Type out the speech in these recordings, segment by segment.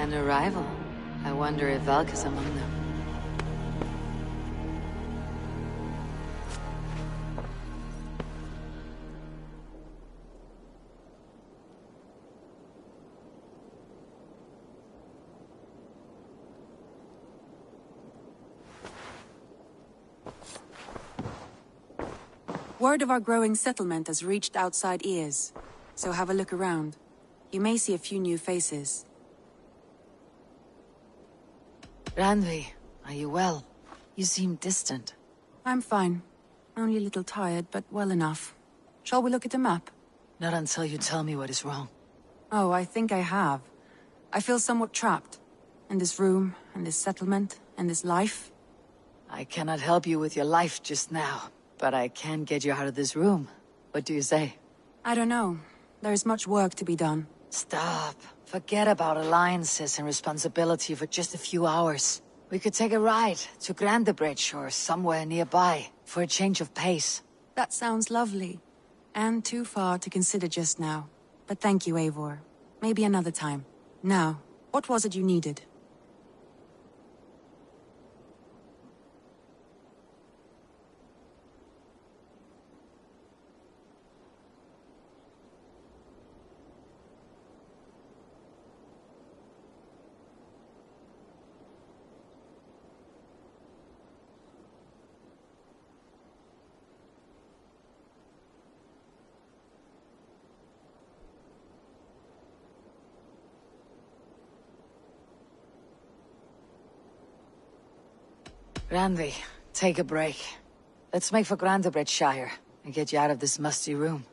An arrival. I wonder if Valk is among them. Word of our growing settlement has reached outside ears, so have a look around. You may see a few new faces. Randvi, are you well? You seem distant. I'm fine. Only a little tired, but well enough. Shall we look at the map? Not until you tell me what is wrong. Oh, I think I have. I feel somewhat trapped. In this room, in this settlement, in this life. I cannot help you with your life just now, but I can get you out of this room. What do you say? I don't know. There is much work to be done. Stop. Forget about alliances and responsibility for just a few hours. We could take a ride to Grandebridge or somewhere nearby for a change of pace. That sounds lovely. And too far to consider just now. But thank you, Eivor. Maybe another time. Now, what was it you needed? Randvi, take a break. Let's make for Grandebridgeshire and get you out of this musty room.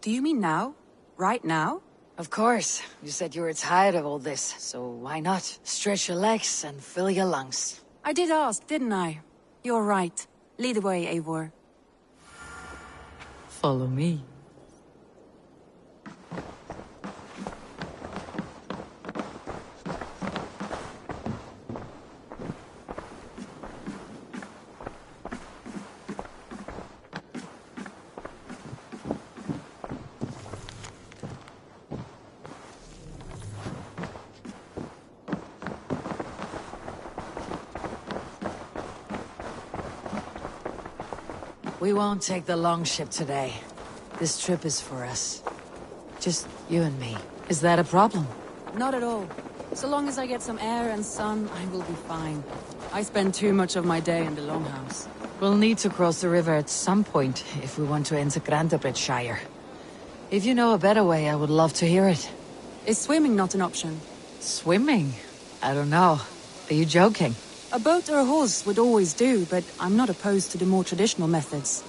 Do you mean now? Right now? Of course. You said you were tired of all this, so why not? Stretch your legs and fill your lungs. I did ask, didn't I? You're right. Lead the way, Eivor. Follow me. We won't take the long ship today. This trip is for us. Just you and me. Is that a problem? Not at all. So long as I get some air and sun, I will be fine. I spend too much of my day in the longhouse. We'll need to cross the river at some point if we want to enter Grandebridgeshire. If you know a better way, I would love to hear it. Is swimming not an option? Swimming? I don't know. Are you joking? A boat or a horse would always do, but I'm not opposed to the more traditional methods.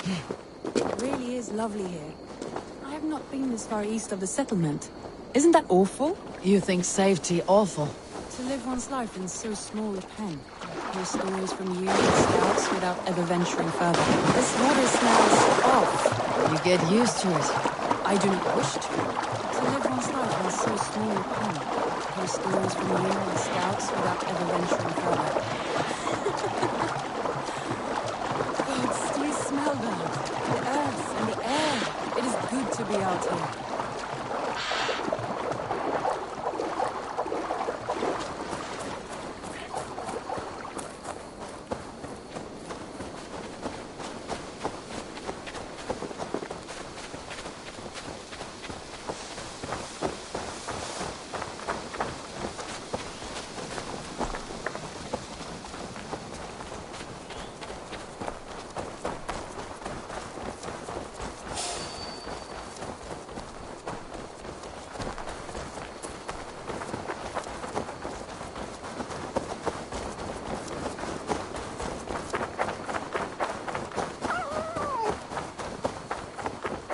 It really is lovely here. I have not been this far east of the settlement. Isn't that awful? You think safety awful? To live one's life in so small a pen. Hear stories from years of scouts without ever venturing further. This water smells off. You get used to it. I do not wish to. To live one's life in so small a pen. Hear stories from years of scouts without ever venturing further. Gods, do you smell that? The earth and the air. It is good to be out here.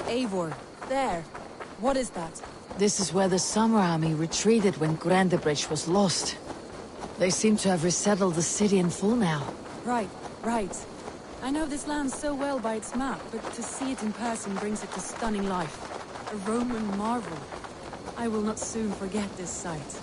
Eivor, there. What is that? This is where the Summer Army retreated when Grandebridge was lost. They seem to have resettled the city in full now. Right, right. I know this land so well by its map, but to see it in person brings it to stunning life. A Roman marvel. I will not soon forget this sight.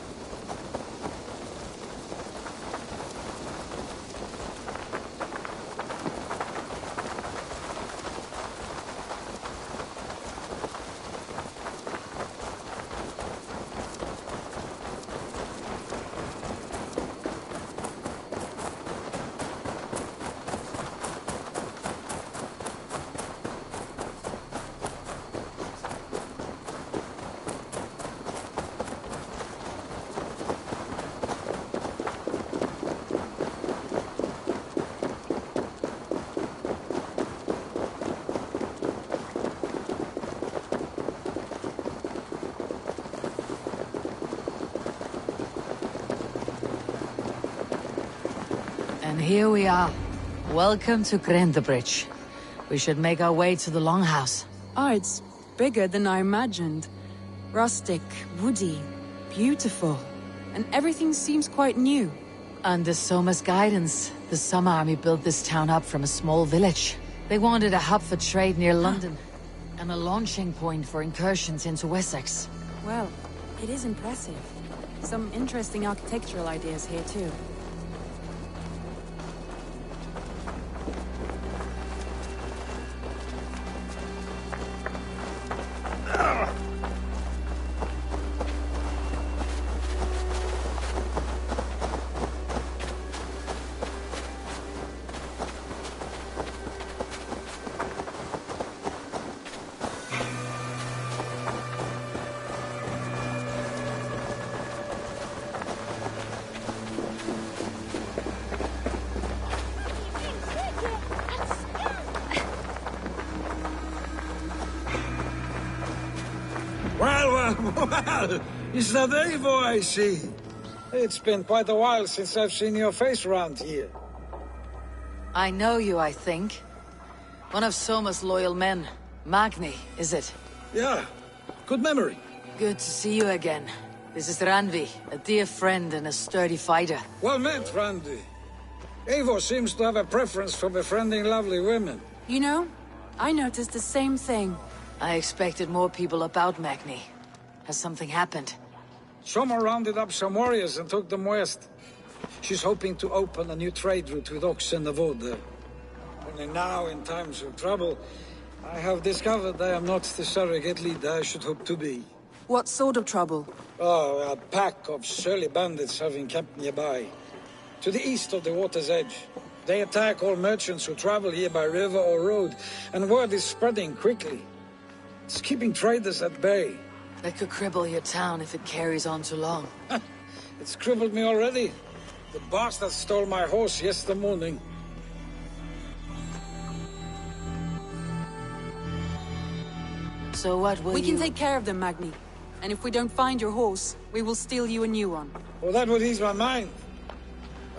And here we are. Welcome to Grandebridge. We should make our way to the Longhouse. Ah, it's bigger than I imagined. Rustic, woody, beautiful. And everything seems quite new. Under Soma's guidance, the Summer Army built this town up from a small village. They wanted a hub for trade near London, and a launching point for incursions into Wessex. Well, it is impressive. Some interesting architectural ideas here too. Well, is that Eivor I see? It's been quite a while since I've seen your face around here. I know you, I think. One of Soma's loyal men. Magni, is it? Yeah, good memory. Good to see you again. This is Randvi, a dear friend and a sturdy fighter. Well met, Randy. Eivor seems to have a preference for befriending lovely women. You know, I noticed the same thing. I expected more people about Magni. Has something happened? Soma rounded up some warriors and took them west. She's hoping to open a new trade route with Oxen of Order. Only now, in times of trouble, I have discovered I am not the surrogate leader I should hope to be. What sort of trouble? Oh, a pack of surly bandits have encamped nearby. To the east of the water's edge. They attack all merchants who travel here by river or road, and word is spreading quickly. It's keeping traders at bay. That could cripple your town if it carries on too long. It's crippled me already. The bastard stole my horse yesterday morning. So what will We you... can take care of them, Magni. And if we don't find your horse, we will steal you a new one. Well, that would ease my mind.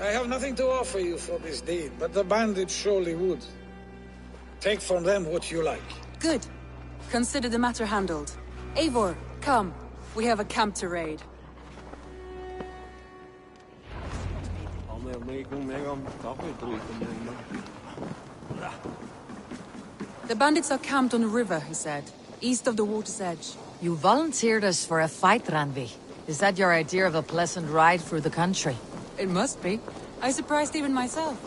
I have nothing to offer you for this deed, but the bandits surely would. Take from them what you like. Good. Consider the matter handled. Eivor, come. We have a camp to raid. The bandits are camped on the river, he said, east of the water's edge. You volunteered us for a fight, Randvi. Is that your idea of a pleasant ride through the country? It must be. I surprised even myself.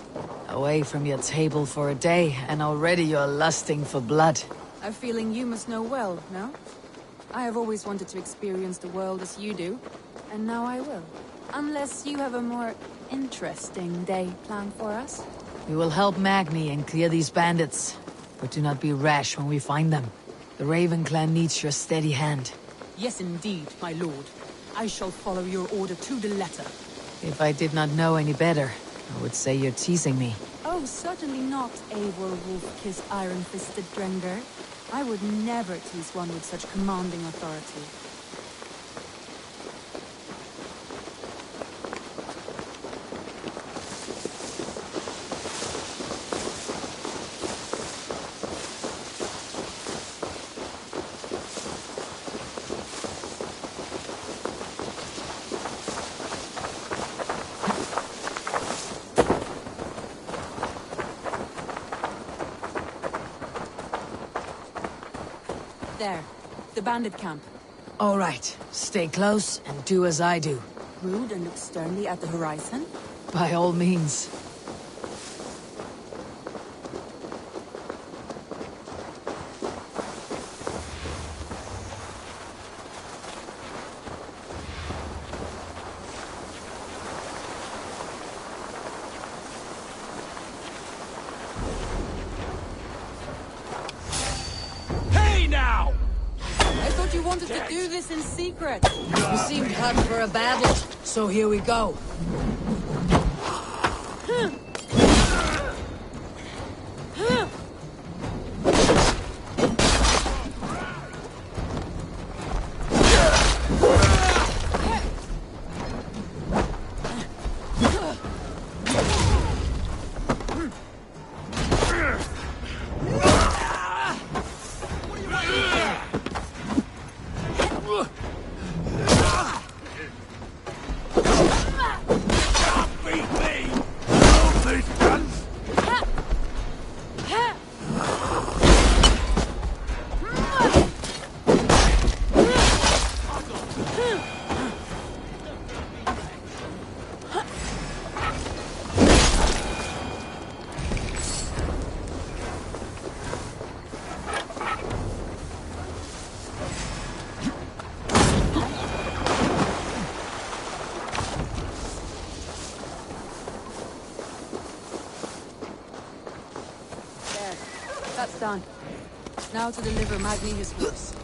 Away from your table for a day, and already you're lusting for blood. A feeling you must know well, no? I have always wanted to experience the world as you do, and now I will. Unless you have a more interesting day planned for us. We will help Magni and clear these bandits, but do not be rash when we find them. The Raven clan needs your steady hand. Yes, indeed, my lord. I shall follow your order to the letter. If I did not know any better, I would say you're teasing me. Oh, certainly not, Eivor wolf-kissed iron-fisted Drenger. I would never tease one with such commanding authority. There, the bandit camp. All right, stay close and do as I do. Rude and look sternly at the horizon? By all means. You wanted to do this in secret. You seemed hot for a battle, so here we go. That's done. Now to deliver Magni his horse.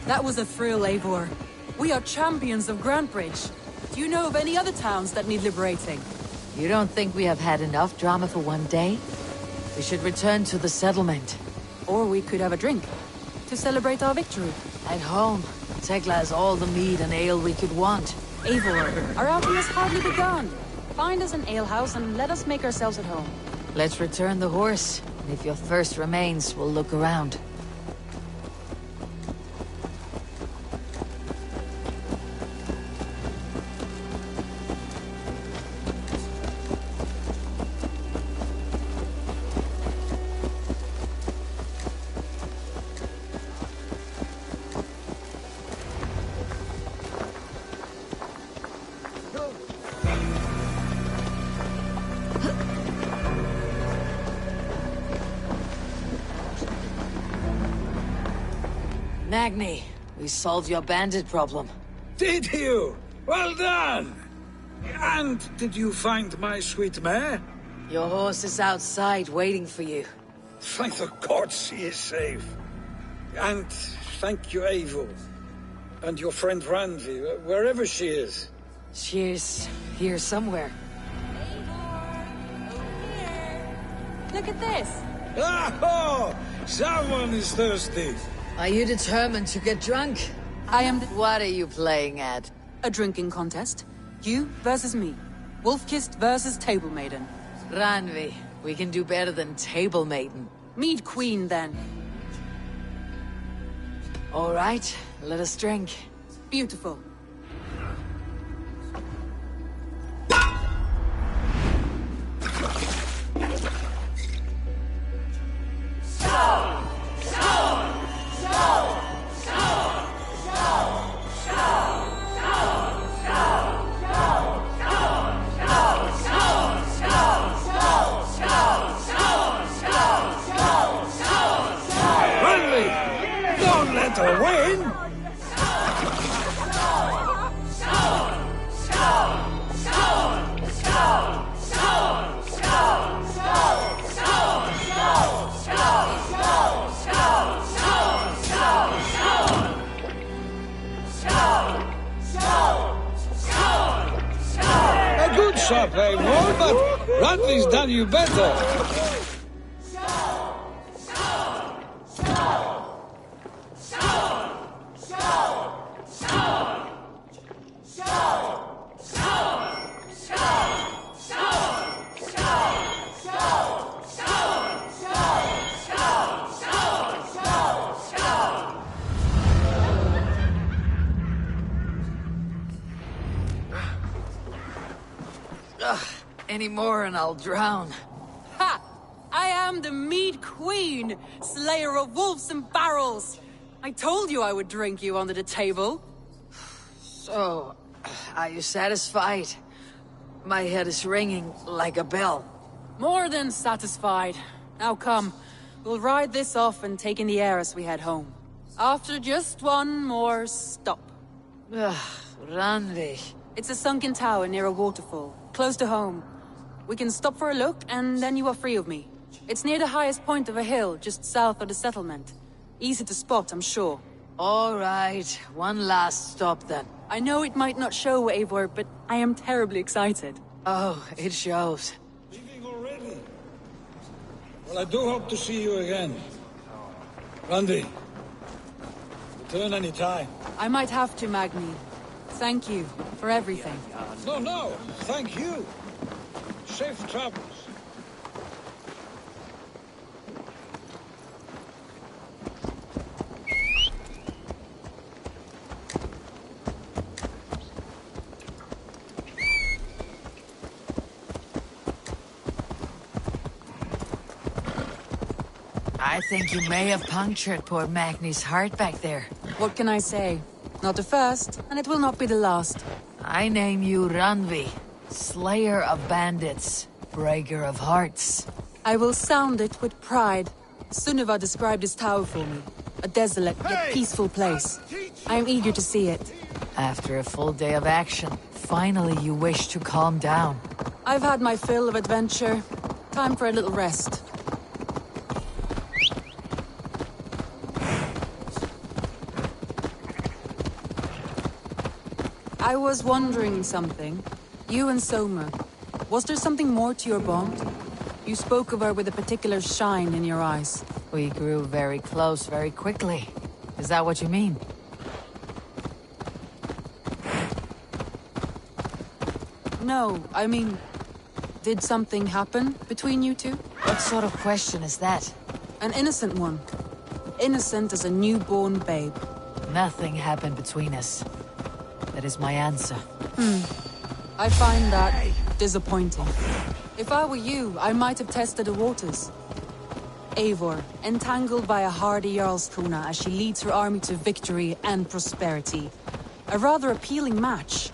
That was a thrill, Eivor. We are champions of Grantbridge. Do you know of any other towns that need liberating? You don't think we have had enough drama for one day? We should return to the settlement. Or we could have a drink, to celebrate our victory. At home, Tekla has all the mead and ale we could want. Eivor, our outing has hardly begun. Find us an alehouse and let us make ourselves at home. Let's return the horse, and if your thirst remains, we'll look around. Magni, we solved your bandit problem. Did you? Well done! And did you find my sweet mare? Your horse is outside waiting for you. Thank the gods he is safe. And thank you, Eivor. And your friend Randvi, wherever she is. She's here somewhere. Look at this. Oh, someone is thirsty. Are you determined to get drunk? I am What are you playing at? a drinking contest. You versus me. Wolf-kissed versus table maiden. Ranvi, we can do better than table maiden. Mead queen, then. All right, let us drink. Beautiful. Randvi, don't let her win. A good shot, Eivor, but Randvi's done you better. Any more and I'll drown. Ha! I am the mead queen, slayer of wolves and barrels. I told you I would drink you under the table. So, are you satisfied? My head is ringing like a bell. More than satisfied. Now come, we'll ride this off and take in the air as we head home. After just one more stop. Ranvi. It's a sunken tower near a waterfall, close to home. We can stop for a look, and then you are free of me. It's near the highest point of a hill, just south of the settlement. Easy to spot, I'm sure. All right, one last stop then. I know it might not show, Eivor, but I am terribly excited. Oh, it shows. Leaving already? Well, I do hope to see you again. Randvi, return any time. I might have to, Magni. Thank you for everything. No, thank you. Safe travels. I think you may have punctured poor Magni's heart back there. What can I say? Not the first, and it will not be the last. I name you Ranvi, slayer of bandits, breaker of hearts. I will sound it with pride. Sunniva described this tower for me. A desolate yet peaceful place. I am eager to see it. After a full day of action, finally you wish to calm down. I've had my fill of adventure. Time for a little rest. I was wondering something. You and Soma. Was there something more to your bond? You spoke of her with a particular shine in your eyes. We grew very close very quickly. Is that what you mean? No, I mean... Did something happen between you two? What sort of question is that? An innocent one. Innocent as a newborn babe. Nothing happened between us. That is my answer. I find that disappointing. If I were you, I might have tested the waters. Eivor, entangled by a hardy Jarlskona as she leads her army to victory and prosperity. A rather appealing match.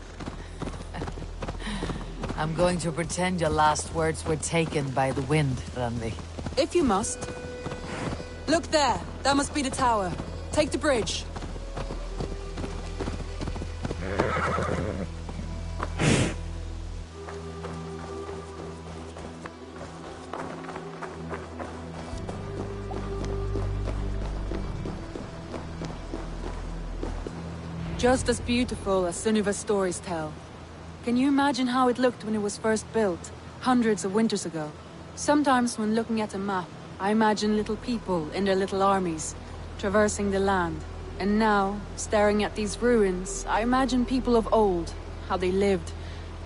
I'm going to pretend your last words were taken by the wind, Ranvi. If you must. Look there, that must be the tower. Take the bridge. Just as beautiful as Sunniva's stories tell. Can you imagine how it looked when it was first built, hundreds of winters ago? Sometimes when looking at a map, I imagine little people in their little armies, traversing the land. And now, staring at these ruins, I imagine people of old, how they lived,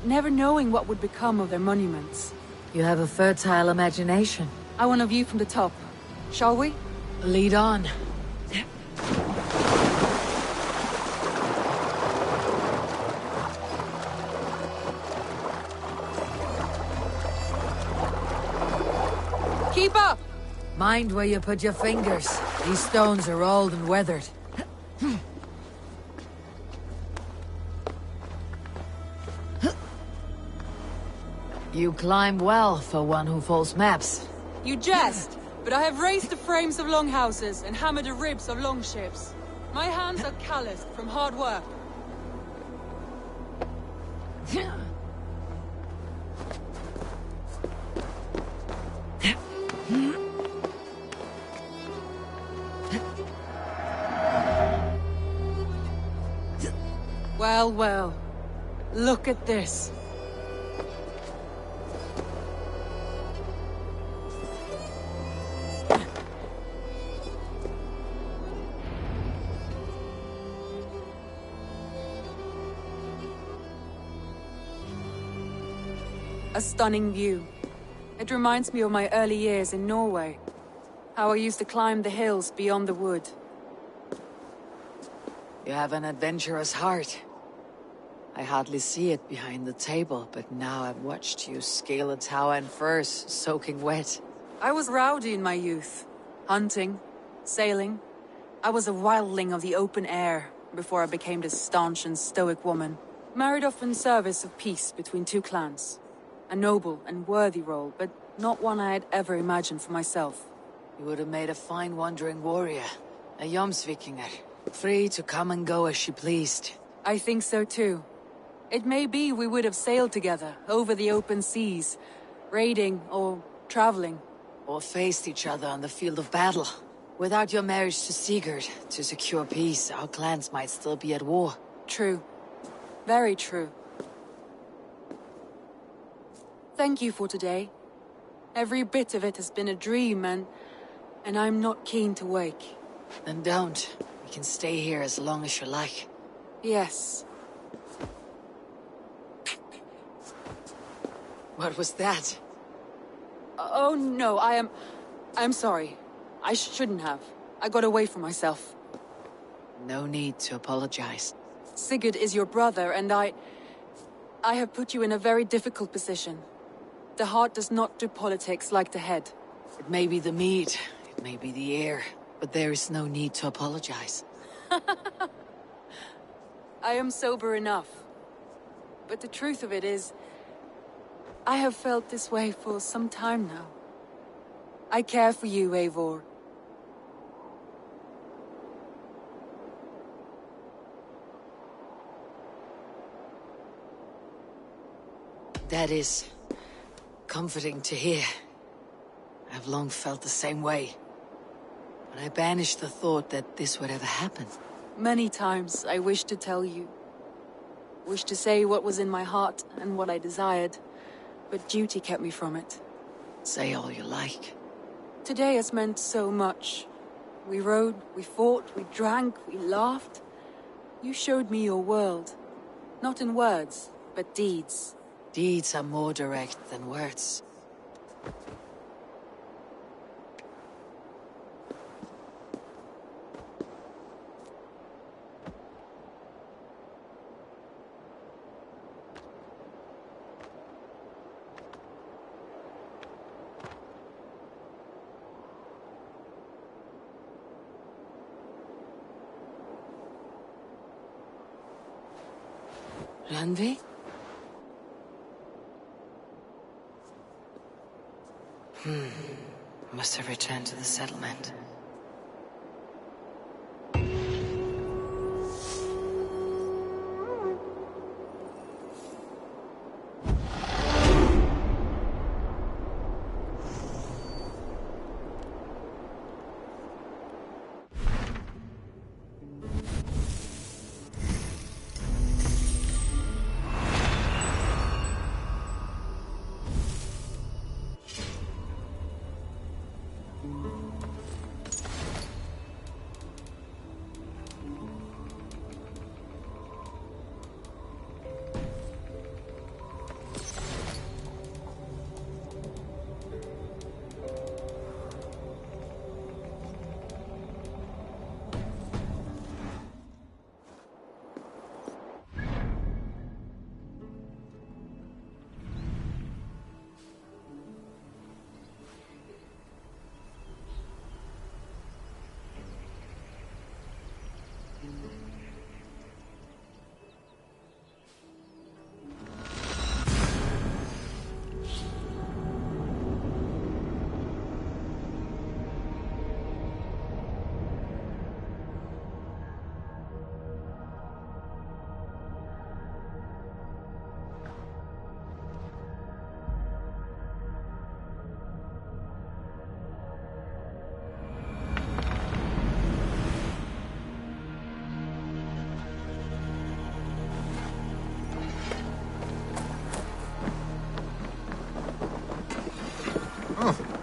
never knowing what would become of their monuments. You have a fertile imagination. I want a view from the top. Shall we? Lead on. Keep up! Mind where you put your fingers. These stones are old and weathered. You climb well for one who folds maps. You jest, but I have raised the frames of longhouses and hammered the ribs of longships. My hands are calloused from hard work. Well, well. Look at this. A stunning view. It reminds me of my early years in Norway. How I used to climb the hills beyond the wood. You have an adventurous heart. I hardly see it behind the table, but now I've watched you scale a tower in furs, soaking wet. I was rowdy in my youth. Hunting, sailing. I was a wildling of the open air, before I became this staunch and stoic woman. Married off in service of peace between two clans. A noble and worthy role, but not one I had ever imagined for myself. You would have made a fine wandering warrior. A Jomsvikinger. Free to come and go as she pleased. I think so too. It may be we would have sailed together, over the open seas, raiding or traveling. Or faced each other on the field of battle. Without your marriage to Sigurd, to secure peace, our clans might still be at war. True. Very true. Thank you for today. Every bit of it has been a dream, and I'm not keen to wake. Then don't. We can stay here as long as you like. Yes. What was that? Oh no, I'm sorry. I shouldn't have. I got away from myself. No need to apologize. Sigurd is your brother, and I have put you in a very difficult position. The heart does not do politics like the head. It may be the meat, it may be the air, but there is no need to apologize. I am sober enough. But the truth of it is, I have felt this way for some time now. I care for you, Eivor. That is comforting to hear. I've long felt the same way. But I banished the thought that this would ever happen. Many times I wished to tell you. Wished to say what was in my heart and what I desired. But duty kept me from it. Say all you like. Today has meant so much. We rode, we fought, we drank, we laughed. You showed me your world. Not in words, but deeds. Deeds are more direct than words. Randvi? Must have returned to the settlement.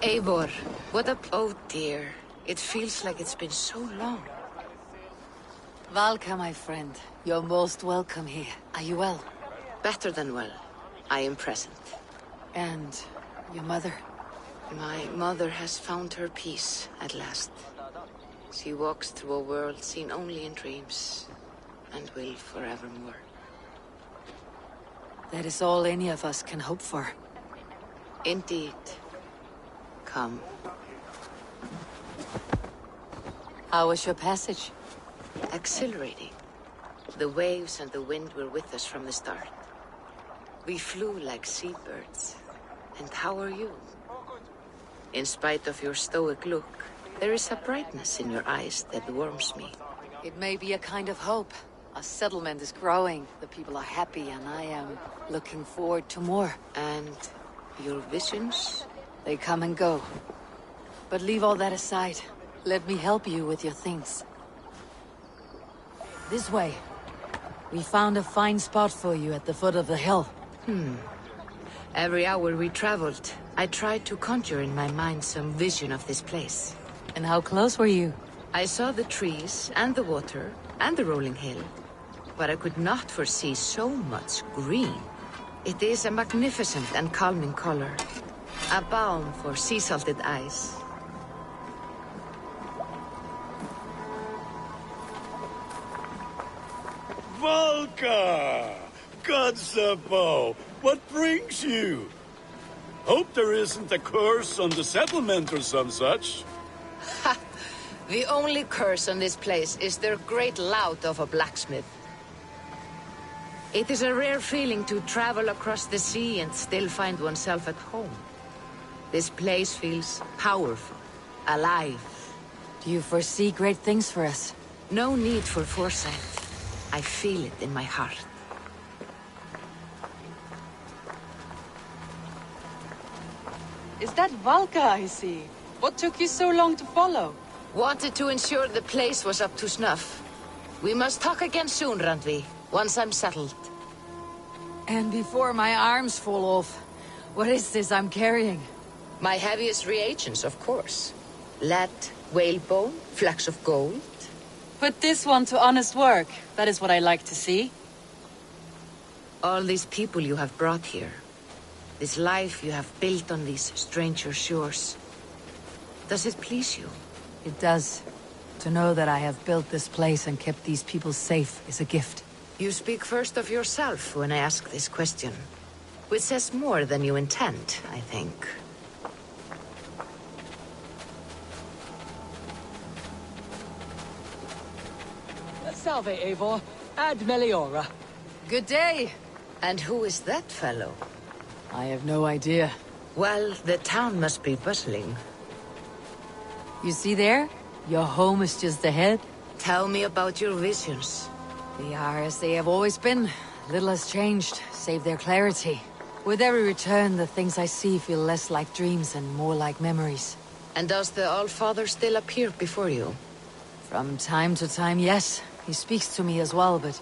Eivor, what a... Oh dear. It feels like it's been so long. Valka, my friend. You're most welcome here. Are you well? Better than well. I am present. And your mother? My mother has found her peace at last. She walks through a world seen only in dreams, and will forevermore. That is all any of us can hope for. Indeed. Come. How was your passage? Exhilarating. The waves and the wind were with us from the start. We flew like seabirds. And how are you? In spite of your stoic look, there is a brightness in your eyes that warms me. It may be a kind of hope. Our settlement is growing, the people are happy, and I am looking forward to more. And your visions? They come and go. But leave all that aside. Let me help you with your things. This way. We found a fine spot for you at the foot of the hill. Every hour we traveled, I tried to conjure in my mind some vision of this place. And how close were you? I saw the trees, and the water, and the rolling hill. But I could not foresee so much green. It is a magnificent and calming color. A balm for sea-salted eyes. Valka! Godsabo! What brings you? Hope there isn't a curse on the settlement or some such. Ha! The only curse on this place is their great lout of a blacksmith. It is a rare feeling to travel across the sea and still find oneself at home. This place feels powerful, alive. Do you foresee great things for us? No need for foresight. I feel it in my heart. Is that Valka I see? What took you so long to follow? Wanted to ensure the place was up to snuff. We must talk again soon, Randvi, once I'm settled. And before my arms fall off, what is this I'm carrying? My heaviest reagents, of course. Lead, whalebone, flecks of gold. Put this one to honest work. That is what I like to see. All these people you have brought here. This life you have built on these stranger shores. Does it please you? It does. To know that I have built this place and kept these people safe is a gift. You speak first of yourself when I ask this question. Which says more than you intend, I think. Salve, Eivor. Ad Meliora. Good day! And who is that fellow? I have no idea. Well, the town must be bustling. You see there? Your home is just ahead. Tell me about your visions. They are as they have always been. Little has changed, save their clarity. With every return, the things I see feel less like dreams and more like memories. And does the Allfather still appear before you? From time to time, yes. He speaks to me as well, but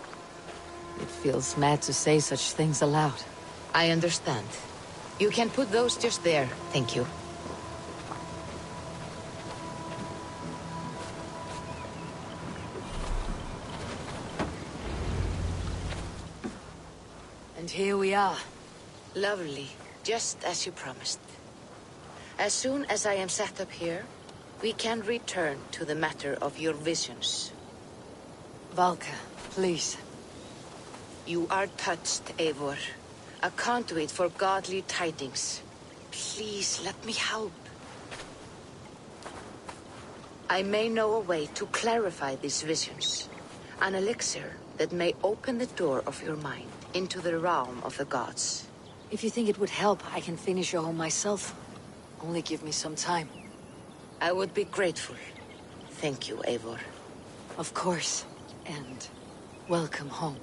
it feels mad to say such things aloud. I understand. You can put those just there, thank you. And here we are. Lovely, just as you promised. As soon as I am set up here, we can return to the matter of your visions. Valka, please. You are touched, Eivor. A conduit for godly tidings. Please, let me help. I may know a way to clarify these visions. An elixir that may open the door of your mind into the realm of the gods. If you think it would help, I can finish your home myself. Only give me some time. I would be grateful. Thank you, Eivor. Of course. And welcome home.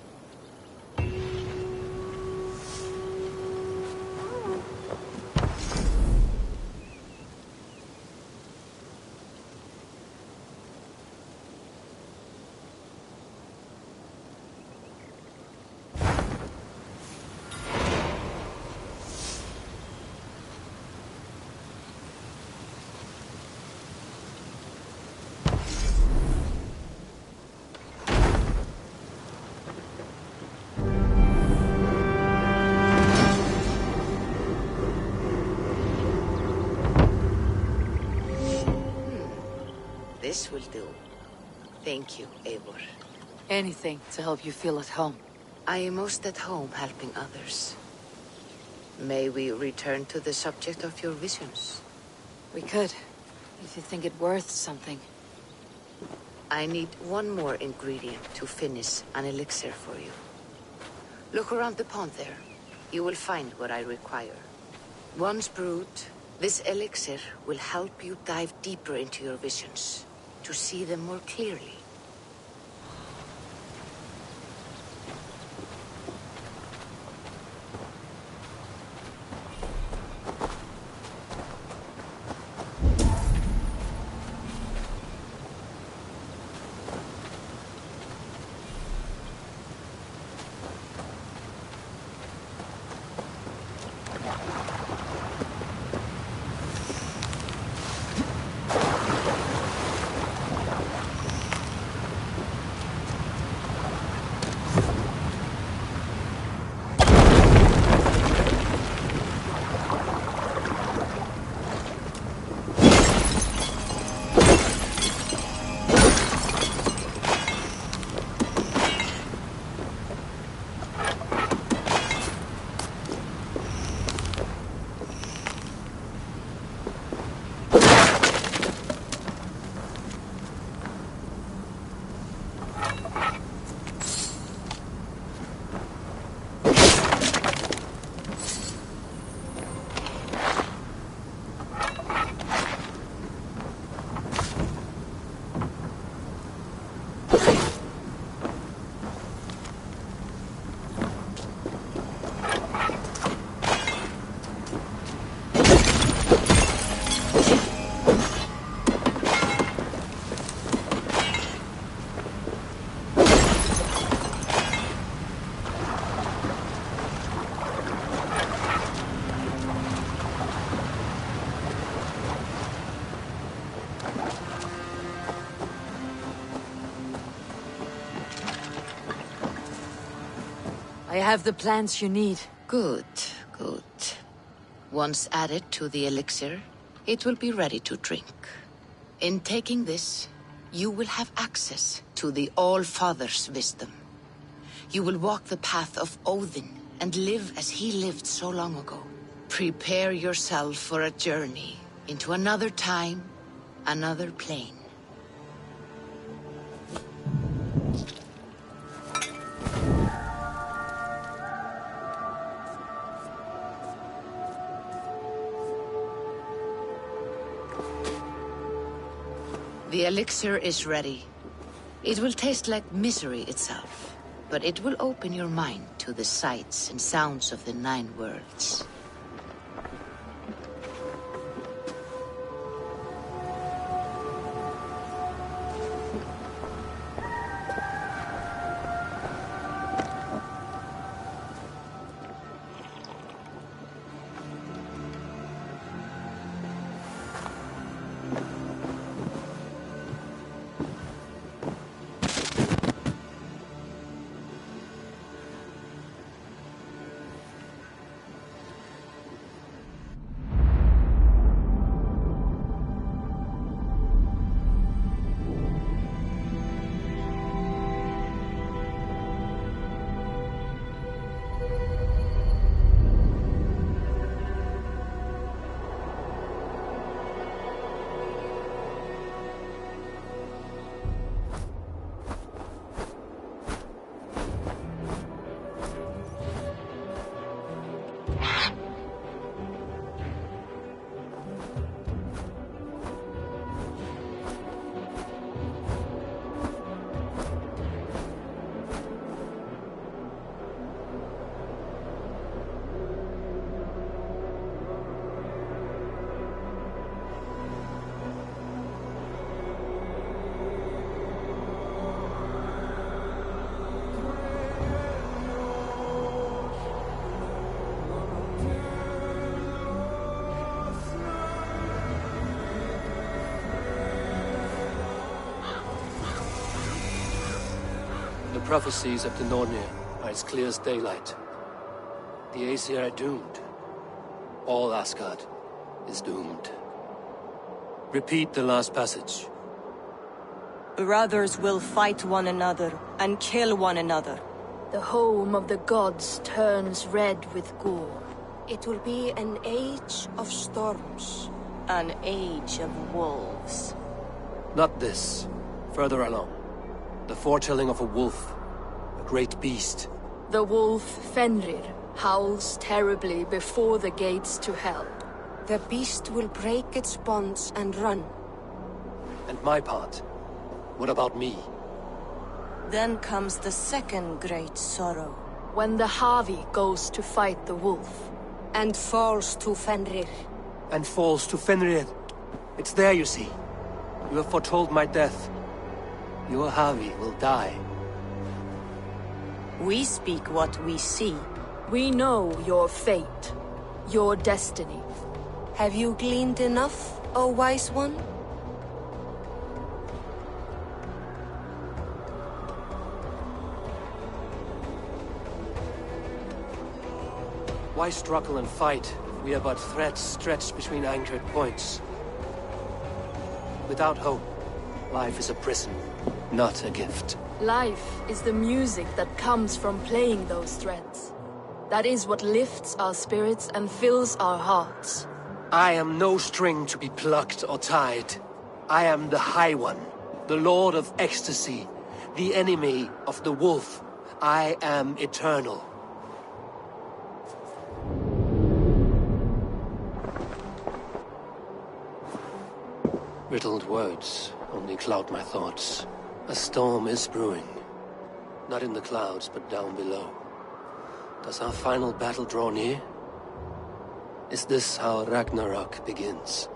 This will do. Thank you, Eivor. Anything to help you feel at home. I am most at home helping others. May we return to the subject of your visions? We could, if you think it worth something. I need one more ingredient to finish an elixir for you. Look around the pond there. You will find what I require. Once brewed, this elixir will help you dive deeper into your visions, to see them more clearly. I have the plants you need. Good, good. Once added to the elixir, it will be ready to drink. In taking this, you will have access to the All-Father's wisdom. You will walk the path of Odin and live as he lived so long ago. Prepare yourself for a journey into another time, another plane. The elixir is ready. It will taste like misery itself, but it will open your mind to the sights and sounds of the 9 worlds. The prophecies of the Nornir are as clear as daylight. The Aesir are doomed. All Asgard is doomed. Repeat the last passage. Brothers will fight one another and kill one another. The home of the gods turns red with gore. It will be an age of storms. An age of wolves. Not this. Further along. The foretelling of a wolf. A great beast. The wolf Fenrir howls terribly before the gates to hell. The beast will break its bonds and run. And my part? What about me? Then comes the second great sorrow. When the Havi goes to fight the wolf. And falls to Fenrir. And falls to Fenrir. It's there, you see. You have foretold my death. Your Havi will die. We speak what we see. We know your fate. Your destiny. Have you gleaned enough, O wise one? Why struggle and fight if we are but threads stretched between anchored points? Without hope, life is a prison, not a gift. Life is the music that comes from playing those threads. That is what lifts our spirits and fills our hearts. I am no string to be plucked or tied. I am the High One, the Lord of Ecstasy, the enemy of the wolf. I am eternal. Riddled words only cloud my thoughts. A storm is brewing. Not in the clouds, but down below. Does our final battle draw near? Is this how Ragnarok begins?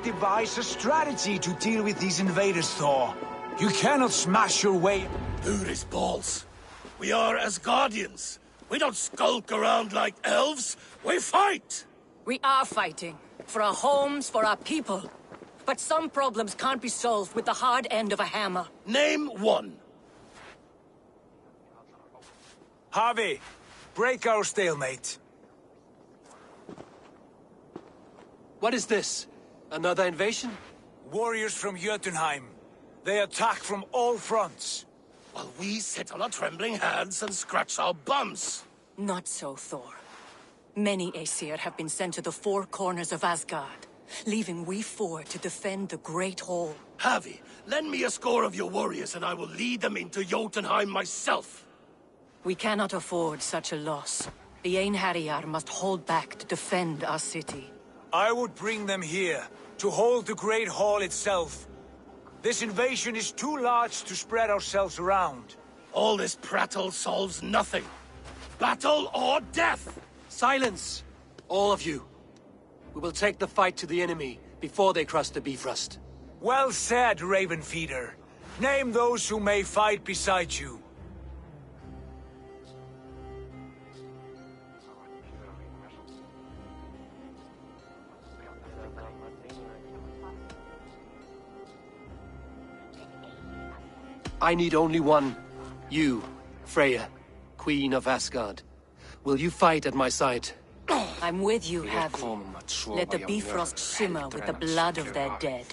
Devise a strategy to deal with these invaders, Thor. You cannot smash your way... Dude is balls. We are Asgardians. We don't skulk around like elves. We fight! We are fighting. For our homes, for our people. But some problems can't be solved with the hard end of a hammer. Name one. Harvey, break our stalemate. What is this? Another invasion? Warriors from Jotunheim. They attack from all fronts. While we sit on our trembling hands and scratch our bums. Not so, Thor. Many Aesir have been sent to the four corners of Asgard, leaving we four to defend the Great Hall. Havi, lend me a score of your warriors and I will lead them into Jotunheim myself. We cannot afford such a loss. The Einherjar must hold back to defend our city. I would bring them here, to hold the Great Hall itself. This invasion is too large to spread ourselves around. All this prattle solves nothing. Battle or death! Silence! All of you. We will take the fight to the enemy before they cross the Bifrost. Well said, Ravenfeeder. Name those who may fight beside you. I need only one. You, Freya, Queen of Asgard. Will you fight at my side? I'm with you, Havi. Let the Bifrost shimmer with the blood of their dead.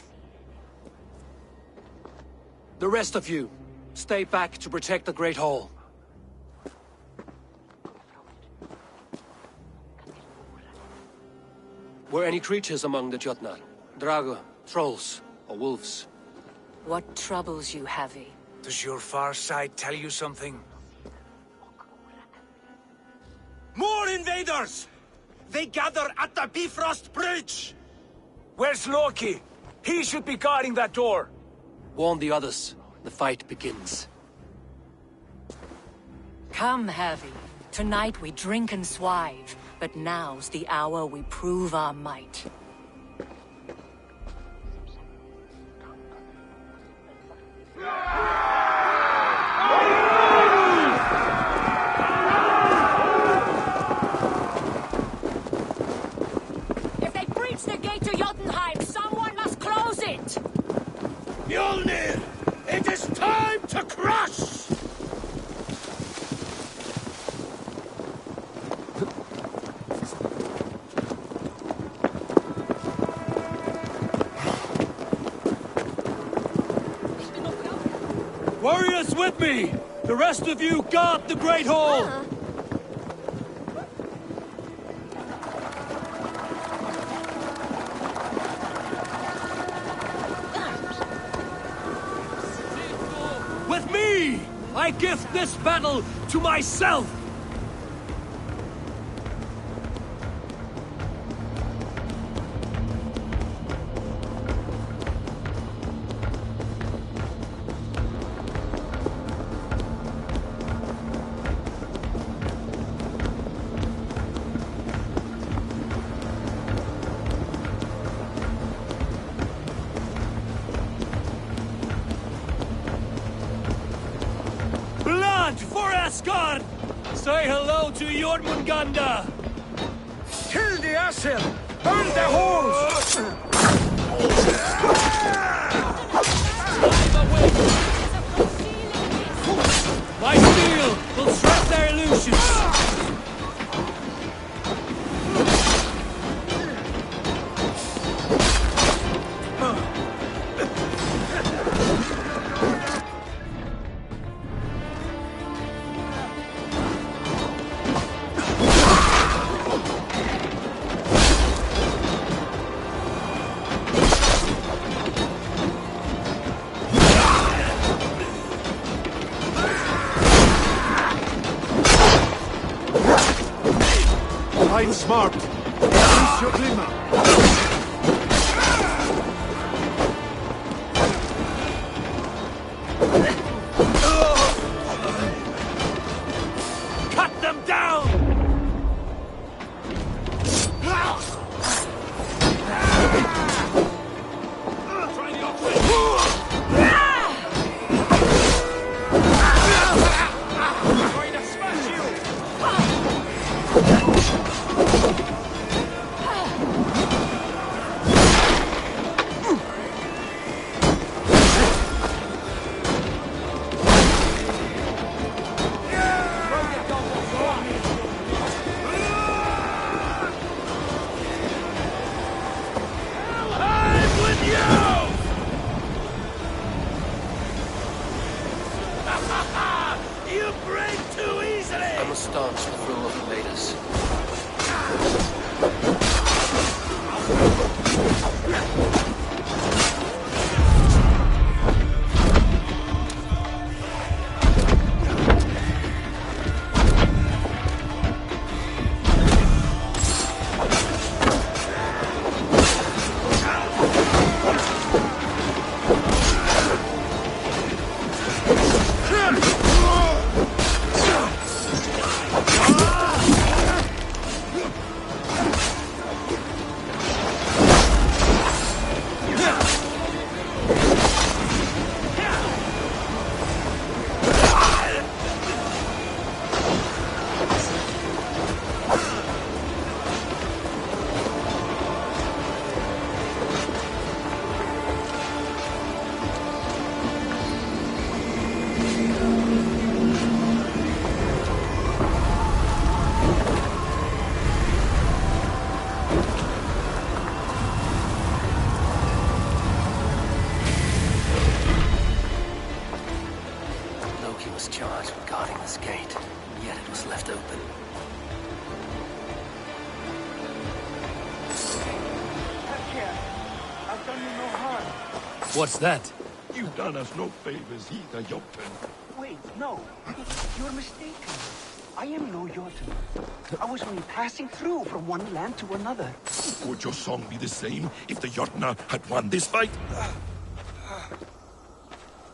The rest of you, stay back to protect the Great Hall. Were any creatures among the Jotnar? Drago, trolls, or wolves? What troubles you, Havi? Does your far side tell you something? More invaders! They gather at the Bifrost Bridge! Where's Loki? He should be guarding that door. Warn the others. The fight begins. Come, Havi. Tonight we drink and swive, but now's the hour we prove our might. If they breach the gate to Jotunheim, someone must close it! Mjolnir! It is time to crush! Warriors with me! The rest of you guard the Great Hall! With me! I gift this battle to myself! For Asgard! Say hello to Jormungandr! Kill the Asir! Burn the halls! My steel will shred their illusions! Fight smart. Increase your glimmer. Cut them down! Staunch the flow of invaders. left open. I've done you no harm. What's that? You've done us no favors either, Jotun. Wait, no. You're mistaken. I am no Jotun. I was only passing through from one land to another. Would your song be the same if the Jotnar had won this fight?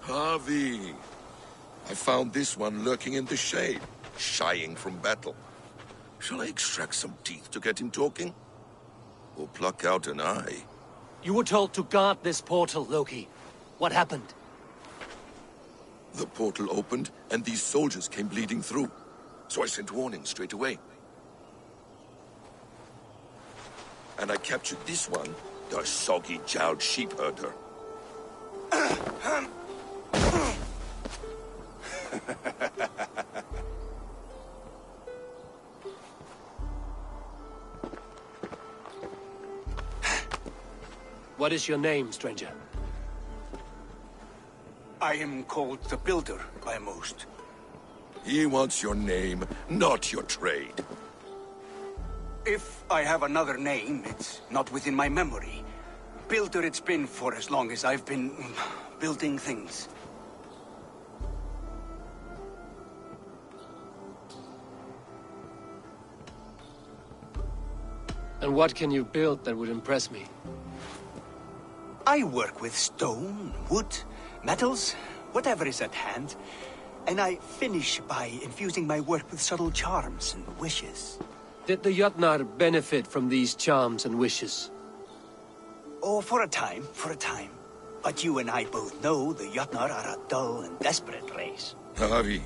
Harvey, I found this one lurking in the shade, shying from battle. Shall I extract some teeth to get him talking? Or pluck out an eye? You were told to guard this portal, Loki. What happened? The portal opened, and these soldiers came bleeding through. So I sent warning straight away. And I captured this one, the soggy-jowled sheep herder. What is your name, stranger? I am called the Builder by most. He wants your name, not your trade. If I have another name, it's not within my memory. Builder it's been for as long as I've been building things. And what can you build that would impress me? I work with stone, wood, metals, whatever is at hand. And I finish by infusing my work with subtle charms and wishes. Did the Jotnar benefit from these charms and wishes? Oh, for a time. But you and I both know the Jotnar are a dull and desperate race. Harvey,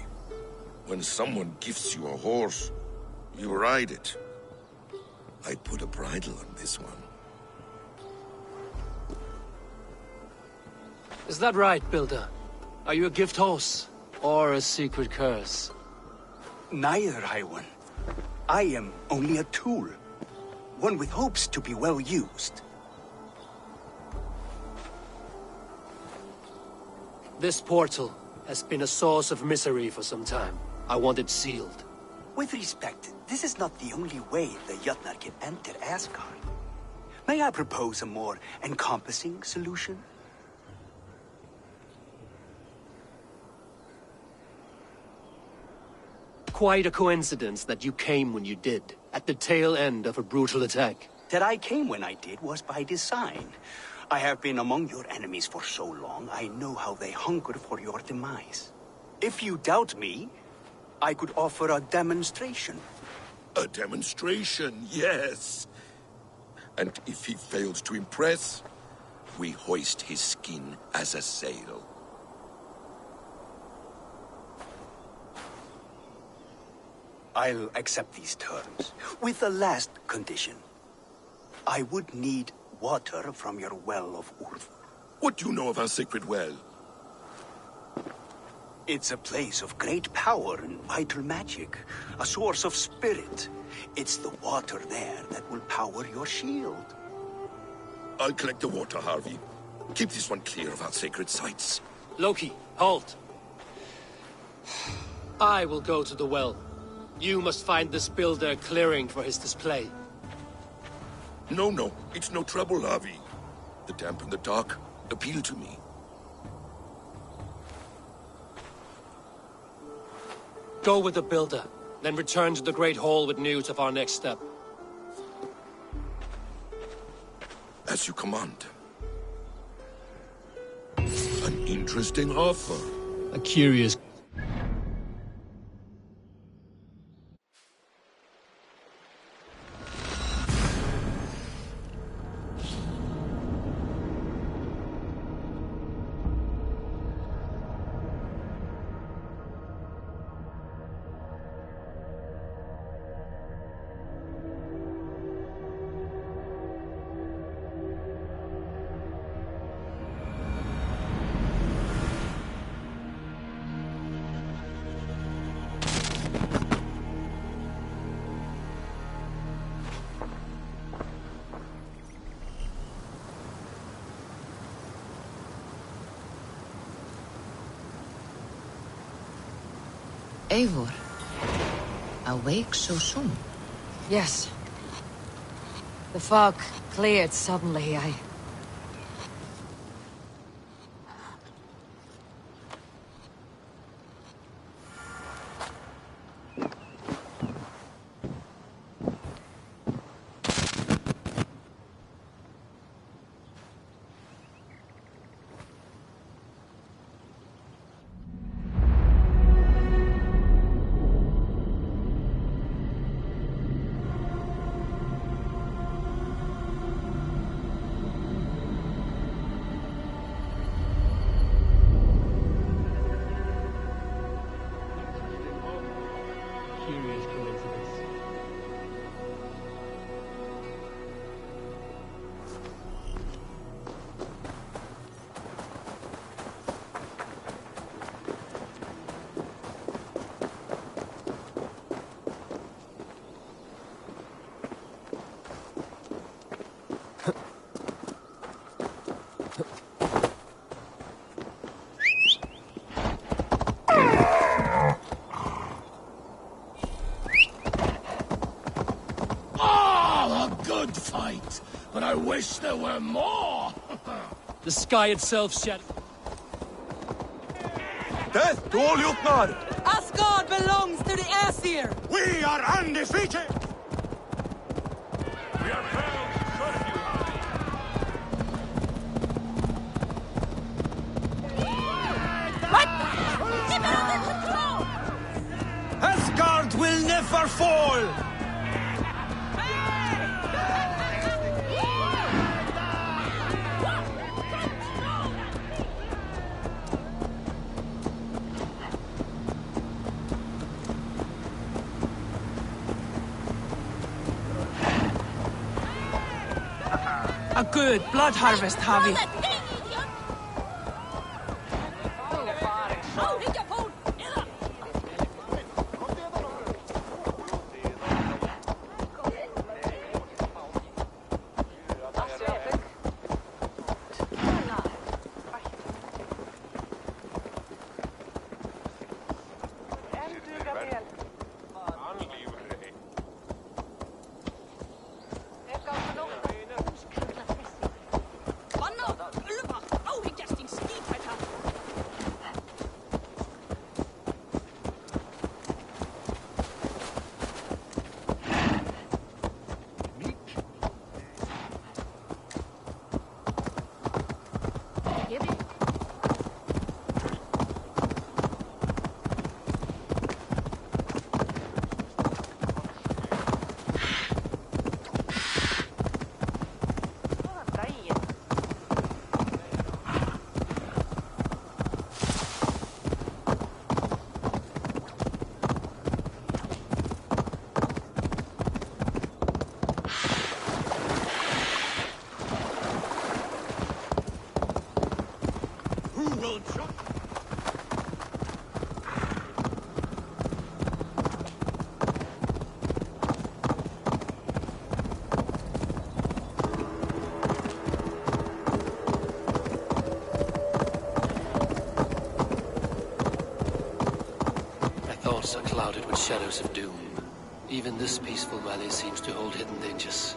when someone gifts you a horse, you ride it. I put a bridle on this one. Is that right, Builder? Are you a gift horse? Or a secret curse? Neither, High One. I am only a tool. One with hopes to be well used. This portal has been a source of misery for some time. I want it sealed. With respect, this is not the only way the Jotnar can enter Asgard. May I propose a more encompassing solution? Quite a coincidence that you came when you did, at the tail end of a brutal attack. That I came when I did was by design. I have been among your enemies for so long, I know how they hunger for your demise. If you doubt me, I could offer a demonstration. A demonstration, yes. And if he fails to impress, we hoist his skin as a sail. I'll accept these terms, with the last condition. I would need water from your well of Urth. What do you know of our sacred well? It's a place of great power and vital magic, a source of spirit. It's the water there that will power your shield. I'll collect the water, Harvey. Keep this one clear of our sacred sites. Loki, halt. I will go to the well. You must find this builder clearing for his display. No, it's no trouble, Harvey. The damp and the dark appeal to me. Go with the builder, then return to the Great Hall with news of our next step. As you command. An interesting offer. A curious... Eivor. Awake so soon? Yes. The fog cleared suddenly. Good fight, but I wish there were more. The sky itself shattered. Death to all Jotnar! Asgard belongs to the Aesir! We are undefeated! We are proud to serve you, What? Keep it under control! Asgard will never fall! A good blood harvest, Javi. Thoughts are clouded with shadows of doom. Even this peaceful valley seems to hold hidden dangers.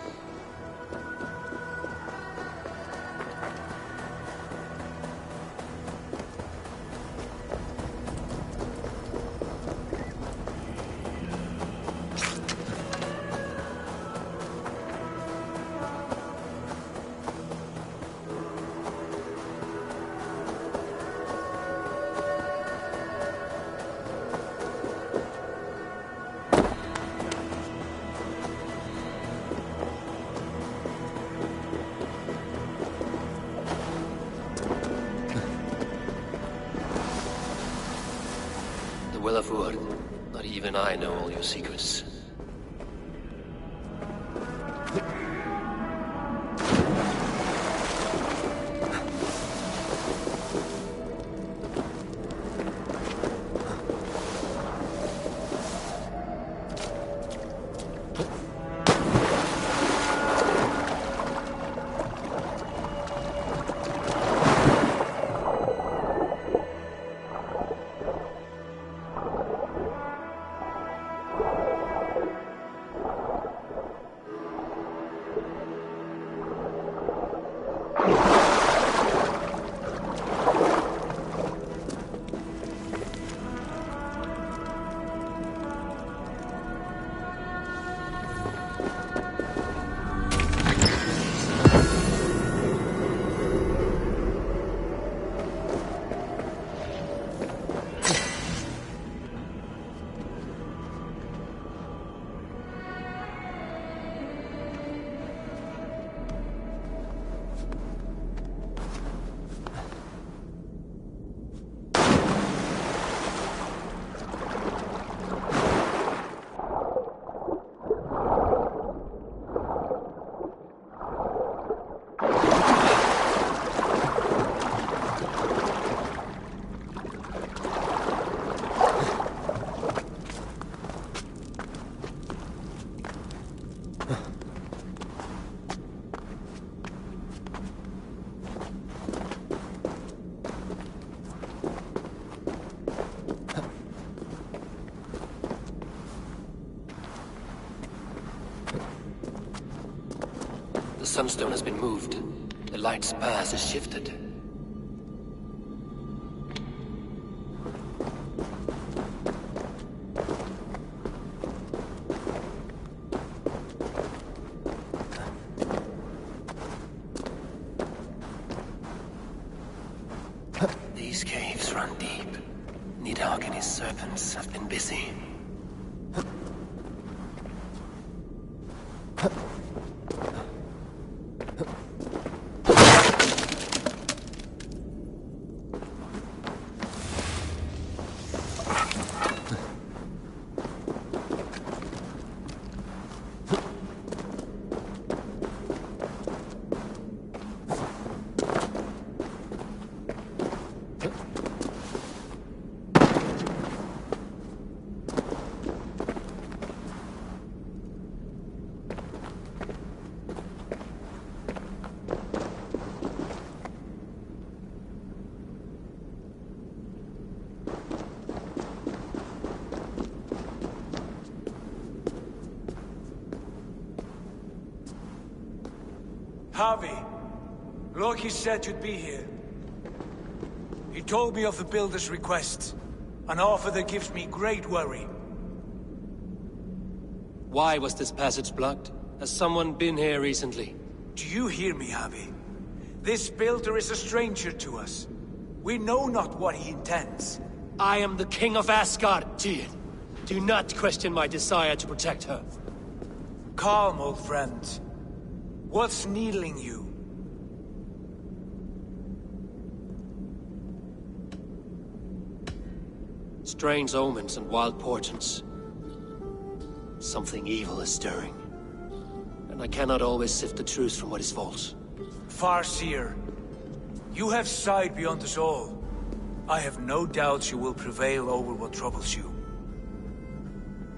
Well of Umarım, not even I know all your secrets. sunstone has been moved. The light's path is shifted. These caves run deep. Nidhogg and his serpents have been busy. Harvey, Loki said you'd be here. He told me of the Builder's request, an offer that gives me great worry. Why was this passage blocked? Has someone been here recently? Do you hear me, Harvey? This Builder is a stranger to us. We know not what he intends. I am the King of Asgard, Tyr. Do not question my desire to protect her. Calm, old friend. What's needling you? Strange omens and wild portents. Something evil is stirring. And I cannot always sift the truth from what is false. Farseer, you have sight beyond us all. I have no doubts you will prevail over what troubles you.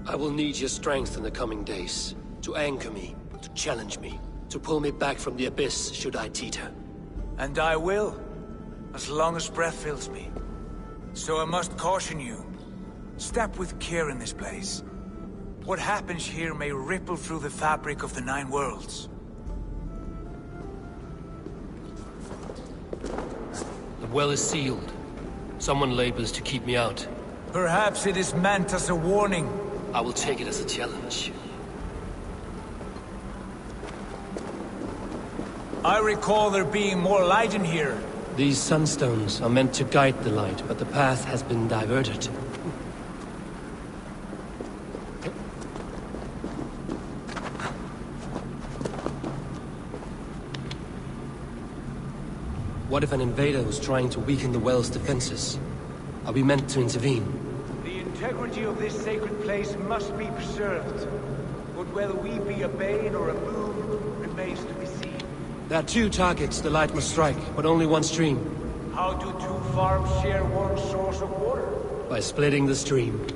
I will need your strength in the coming days. To anchor me, to challenge me. To pull me back from the abyss, should I teeter. And I will, as long as breath fills me. So I must caution you. Step with care in this place. What happens here may ripple through the fabric of the Nine Worlds. The well is sealed. Someone labors to keep me out. Perhaps it is meant as a warning. I will take it as a challenge. I recall there being more light in here. These sunstones are meant to guide the light, but the path has been diverted. What if an invader was trying to weaken the well's defenses? Are we meant to intervene? The integrity of this sacred place must be preserved. But whether we be a bane or a boon remains to be seen. There are two targets the light must strike, but only one stream. How do two farms share one source of water? By splitting the stream.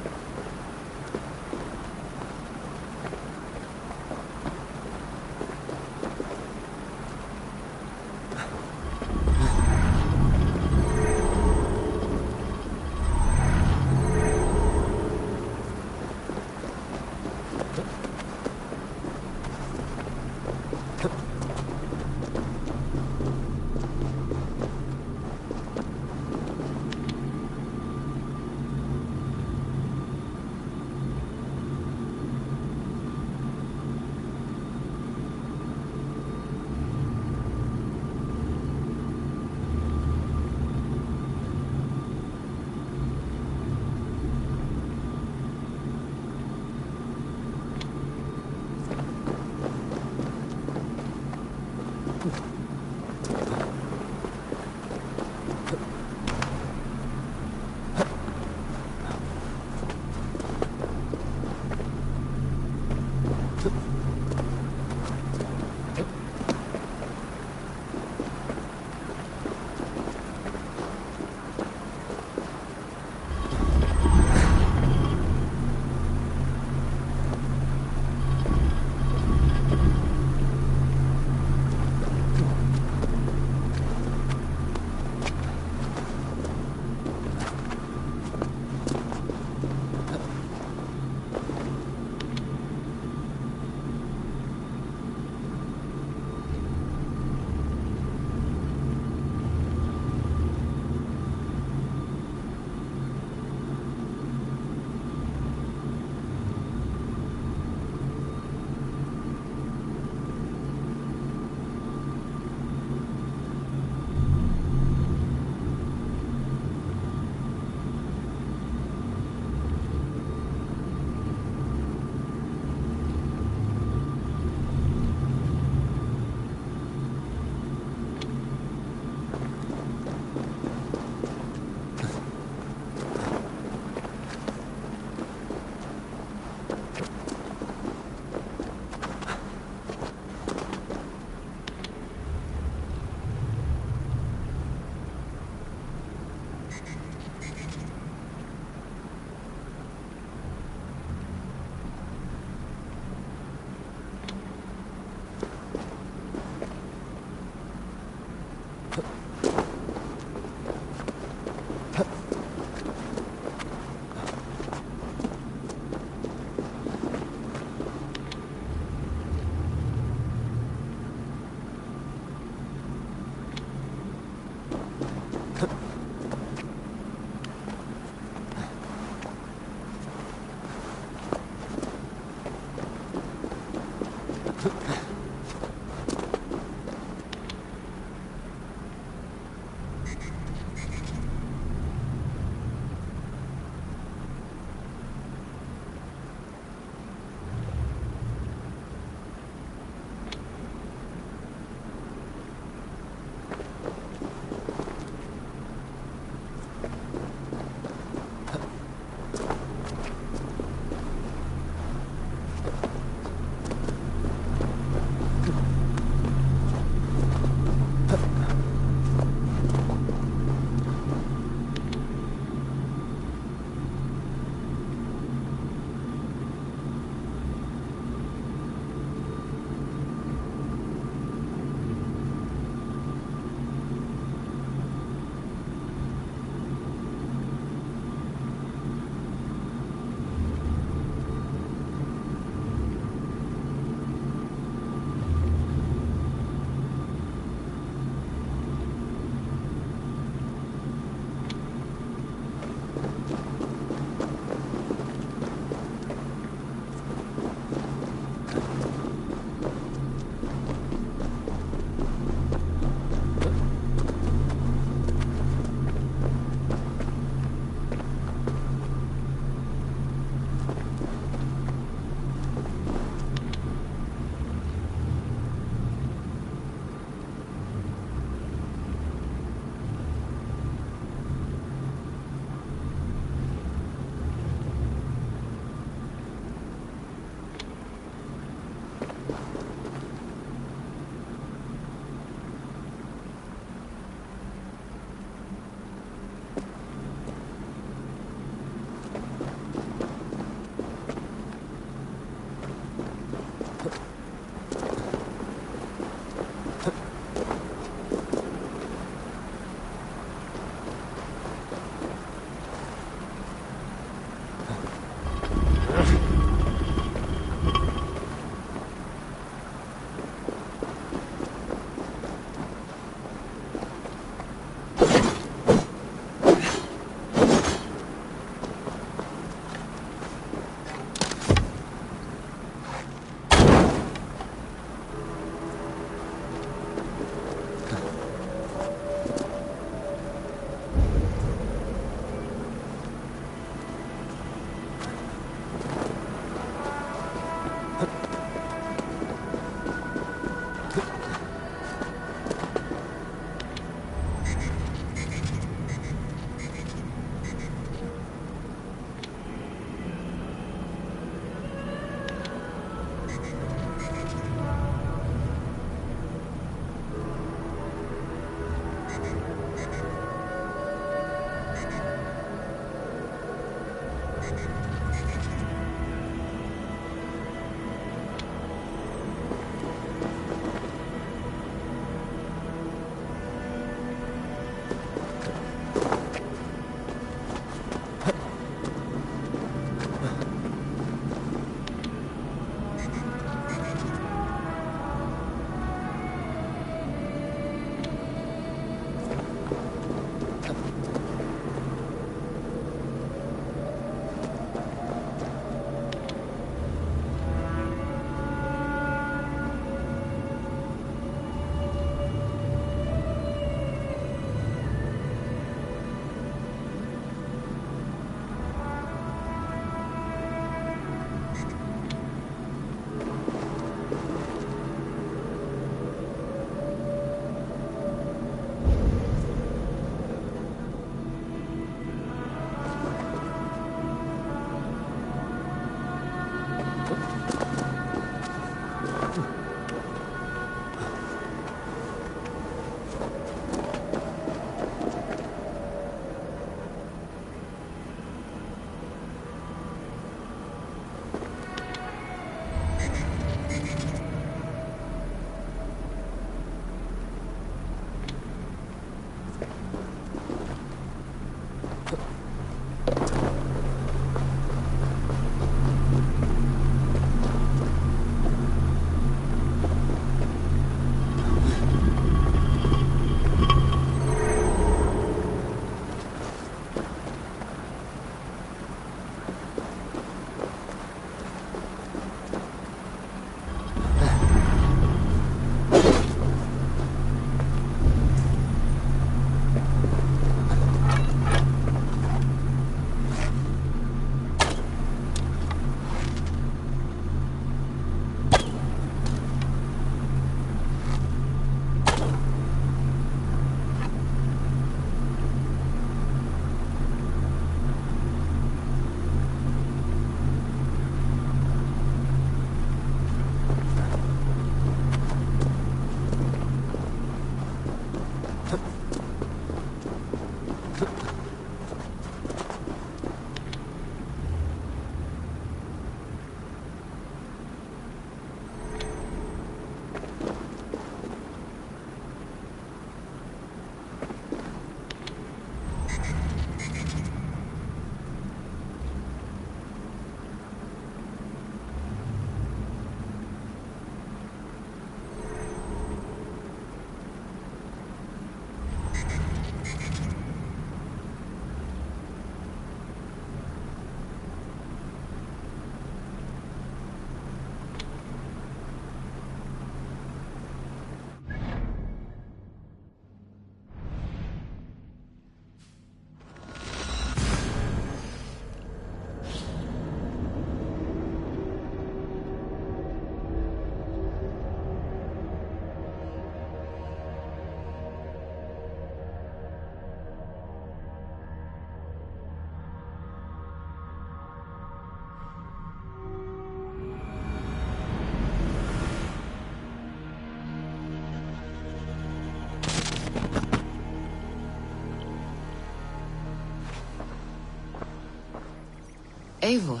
Eivor,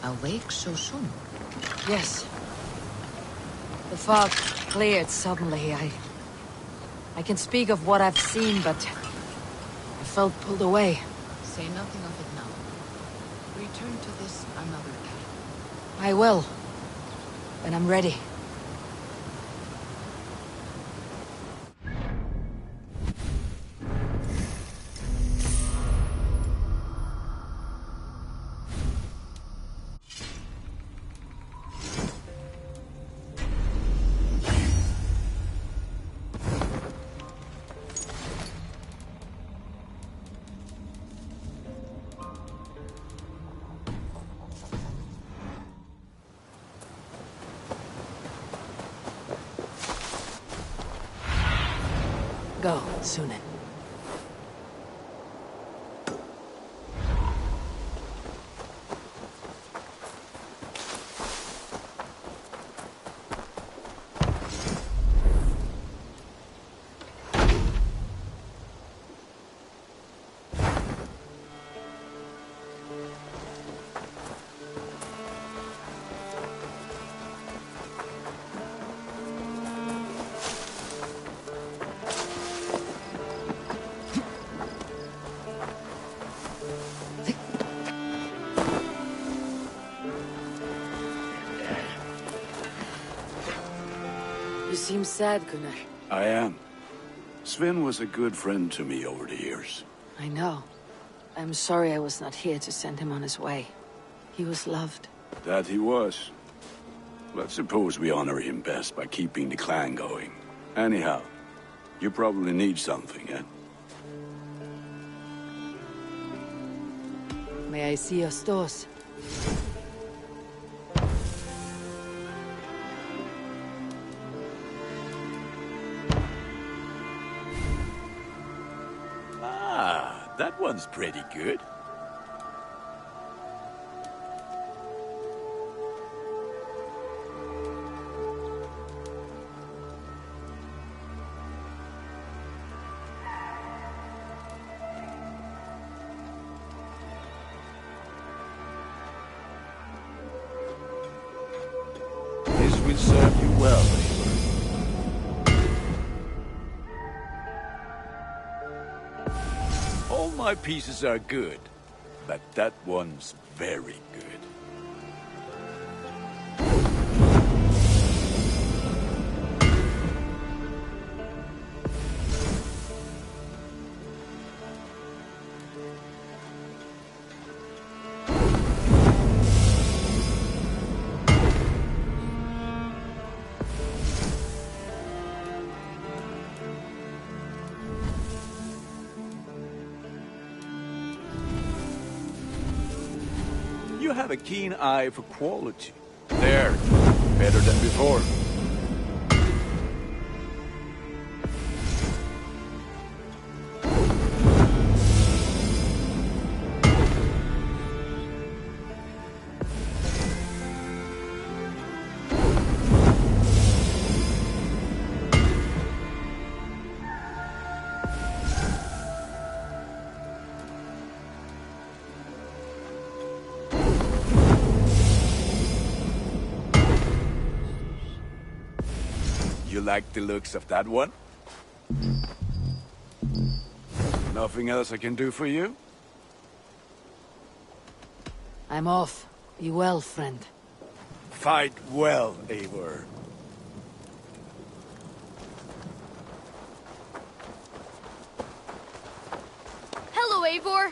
awake so soon? Yes. The fog cleared suddenly. I can speak of what I've seen, but I felt pulled away. Say nothing of it now. Return to this another time. I will, when I'm ready. Go, Sunan. You seem sad, Gunnar. I am. Sven was a good friend to me over the years. I know. I'm sorry I was not here to send him on his way. He was loved. That he was. Let's suppose we honor him best by keeping the clan going. Anyhow, you probably need something, eh? May I see your stores? That one's pretty good. This will serve you well, Eivor. All my pieces are good, but that one's very good. You have a keen eye for quality. There, better than before. You like the looks of that one? Nothing else I can do for you? I'm off. Be well, friend. Fight well, Eivor. Hello, Eivor.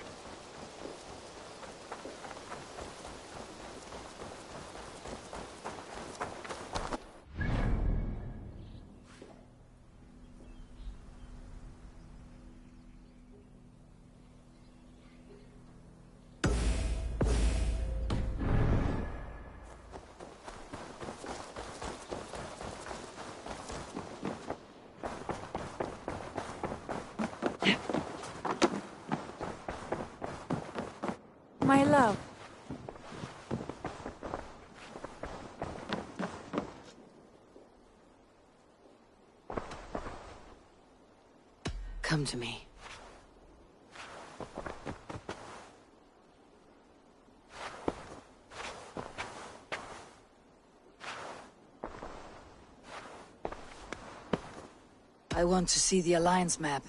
My love. Come to me. I want to see the Alliance map.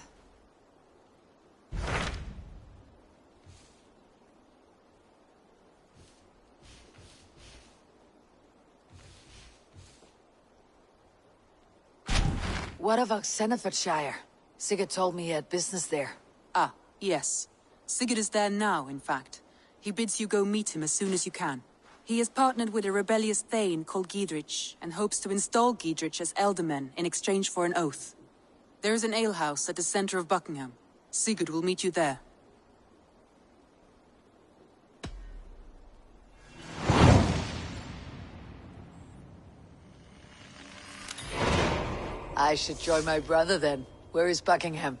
What of Oxenfordshire? Sigurd told me he had business there. Ah, yes. Sigurd is there now, in fact. He bids you go meet him as soon as you can. He has partnered with a rebellious thane called Giedrich, and hopes to install Giedrich as elderman in exchange for an oath. There is an alehouse at the center of Buckingham. Sigurd will meet you there. I should join my brother then. Where is Buckingham?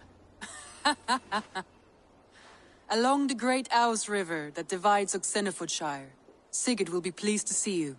Along the great Ouse River that divides Oxenfordshire. Sigurd will be pleased to see you.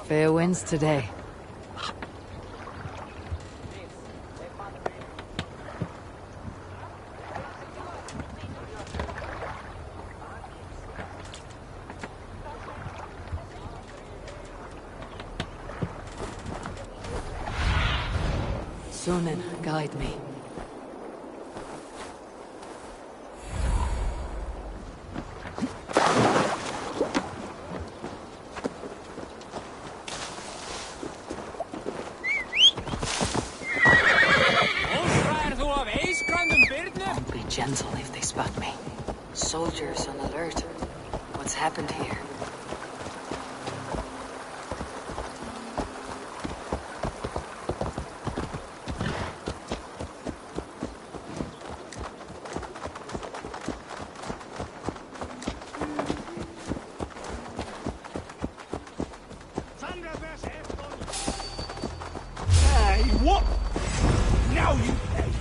Fair winds today. Sunan, guide me. Be gentle if they spot me. Soldiers on alert. What's happened here? Hey, what? Now you pay.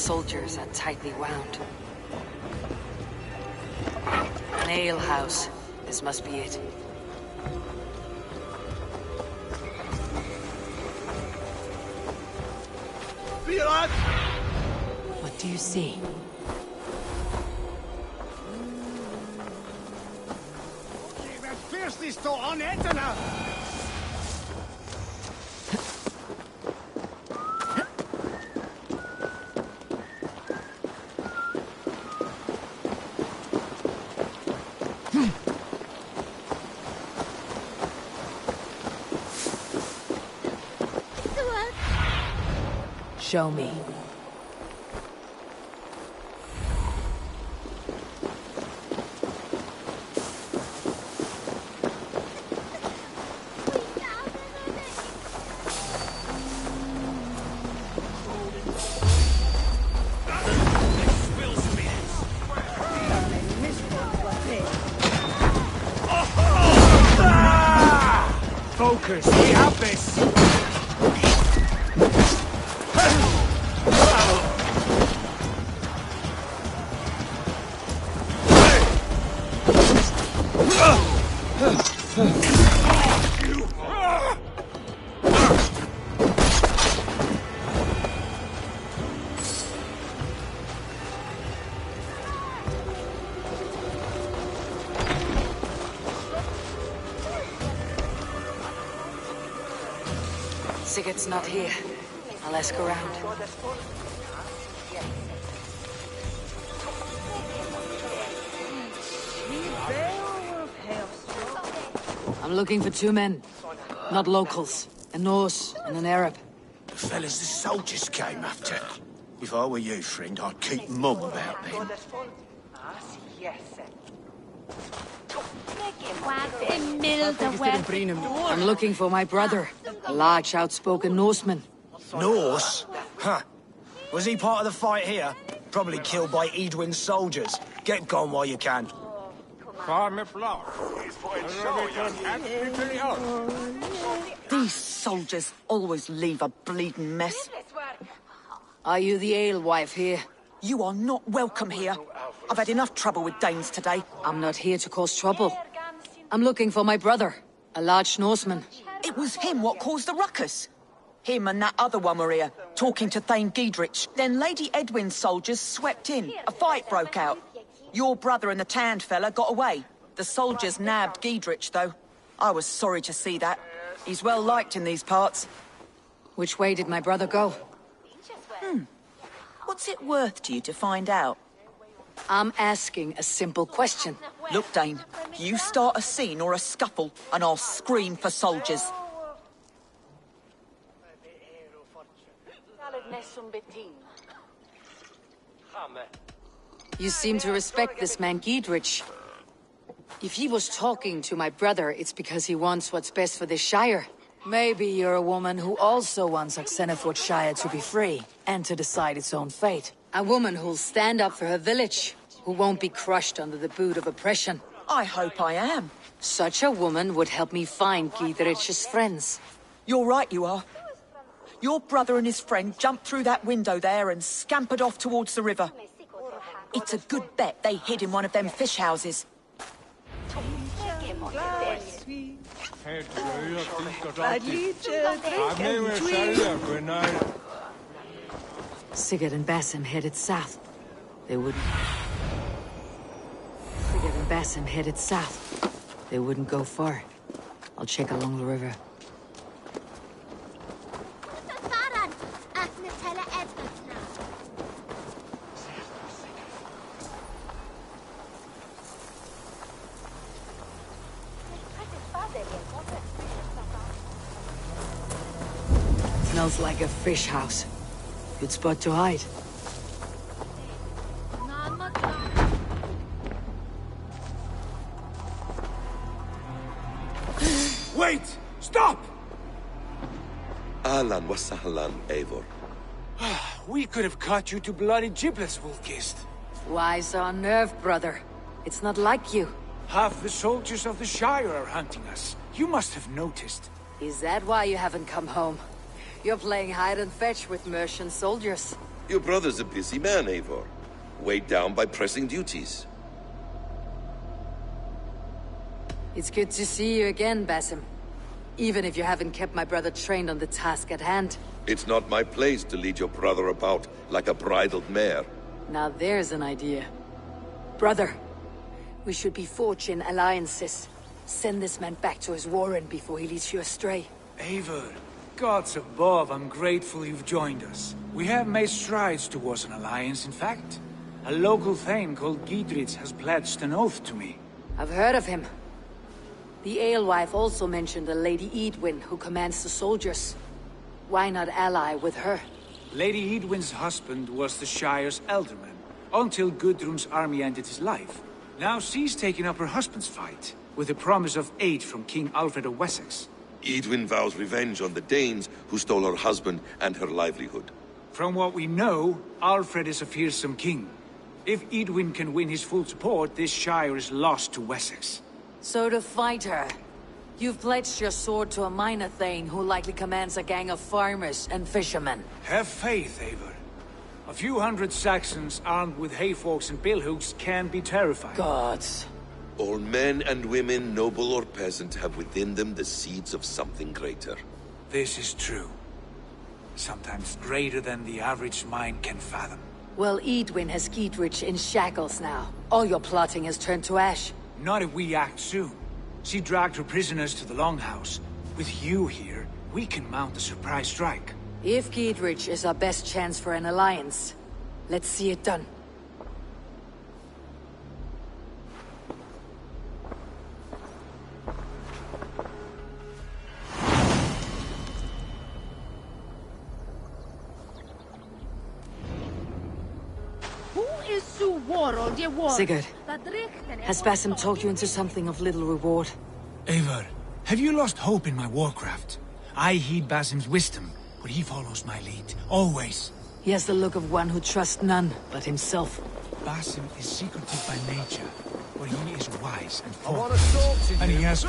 soldiers are tightly wound. An ale house. This must be it. What do you see? Show me. Focus, we have this! Sigurd's not here. I'll ask around. I'm looking for 2 men. Not locals. A Norse and an Arab. The fellas the soldiers came after. If I were you, friend, I'd keep mum about them. I'm looking for my brother. A large, outspoken Norseman. Norse? Huh. Was he part of the fight here? Probably killed by Eadwin's soldiers. Get gone while you can. These soldiers always leave a bleeding mess. Are you the alewife here? You are not welcome here. I've had enough trouble with Danes today. I'm not here to cause trouble. I'm looking for my brother, a large Norseman. It was him what caused the ruckus. Him and that other one were here, talking to Thane Giedrich. Then Lady Edwin's soldiers swept in. A fight broke out. Your brother and the tanned fella got away. The soldiers nabbed Giedrich, though. I was sorry to see that. He's well liked in these parts. Which way did my brother go? What's it worth to you to find out? I'm asking a simple question. Look, Dane, you start a scene or a scuffle, and I'll scream for soldiers. You seem to respect this man Giedrich. If he was talking to my brother, it's because he wants what's best for this Shire. Maybe you're a woman who also wants Oxenford Shire to be free, and to decide its own fate. A woman who'll stand up for her village, who won't be crushed under the boot of oppression. I hope I am. Such a woman would help me find Giedrich's friends. You're right, you are. Your brother and his friend jumped through that window there and scampered off towards the river. It's a good bet they hid in one of them fish houses. Sigurd and Basim headed south. They wouldn't... Sigurd and Basim headed south. They wouldn't go far. I'll check along the river. Smells like a fish house. Good spot to hide. Wait! Stop! Ahlan wa sahlan, Eivor. We could have cut you to bloody giblets, Wolfgist. Why so unnerved, brother? It's not like you. Half the soldiers of the Shire are hunting us. You must have noticed. Is that why you haven't come home? You're playing hide and fetch with Mercian soldiers. Your brother's a busy man, Eivor. Weighed down by pressing duties. It's good to see you again, Basim. Even if you haven't kept my brother trained on the task at hand. It's not my place to lead your brother about like a bridled mare. Now there's an idea. Brother, we should be forging alliances. Send this man back to his warren before he leads you astray. Eivor, gods above, I'm grateful you've joined us. We have made strides towards an alliance, in fact. A local thane called Giedrich has pledged an oath to me. I've heard of him. The alewife also mentioned a Lady Eadwyn who commands the soldiers. Why not ally with her? Lady Eadwyn's husband was the Shire's elderman, until Gudrun's army ended his life. Now she's taking up her husband's fight, with the promise of aid from King Alfred of Wessex. Eadwyn vows revenge on the Danes who stole her husband and her livelihood. From what we know, Alfred is a fearsome king. If Eadwyn can win his full support, this Shire is lost to Wessex. So to fight her, you've pledged your sword to a minor thane who likely commands a gang of farmers and fishermen. Have faith, Eivor. A few hundred Saxons armed with hayforks and billhooks can be terrifying. Gods. All men and women, noble or peasant, have within them the seeds of something greater. This is true. Sometimes greater than the average mind can fathom. Well, Eadwyn has Giedrich in shackles now. All your plotting has turned to ash. Not if we act soon. She dragged her prisoners to the Longhouse. With you here, we can mount a surprise strike. If Giedrich is our best chance for an alliance, let's see it done. Sigurd, has Basim talked you into something of little reward? Eivor, have you lost hope in my warcraft? I heed Basim's wisdom, but he follows my lead, always. He has the look of one who trusts none but himself. Basim is secretive by nature, but he is wise and thoughtful. And he has...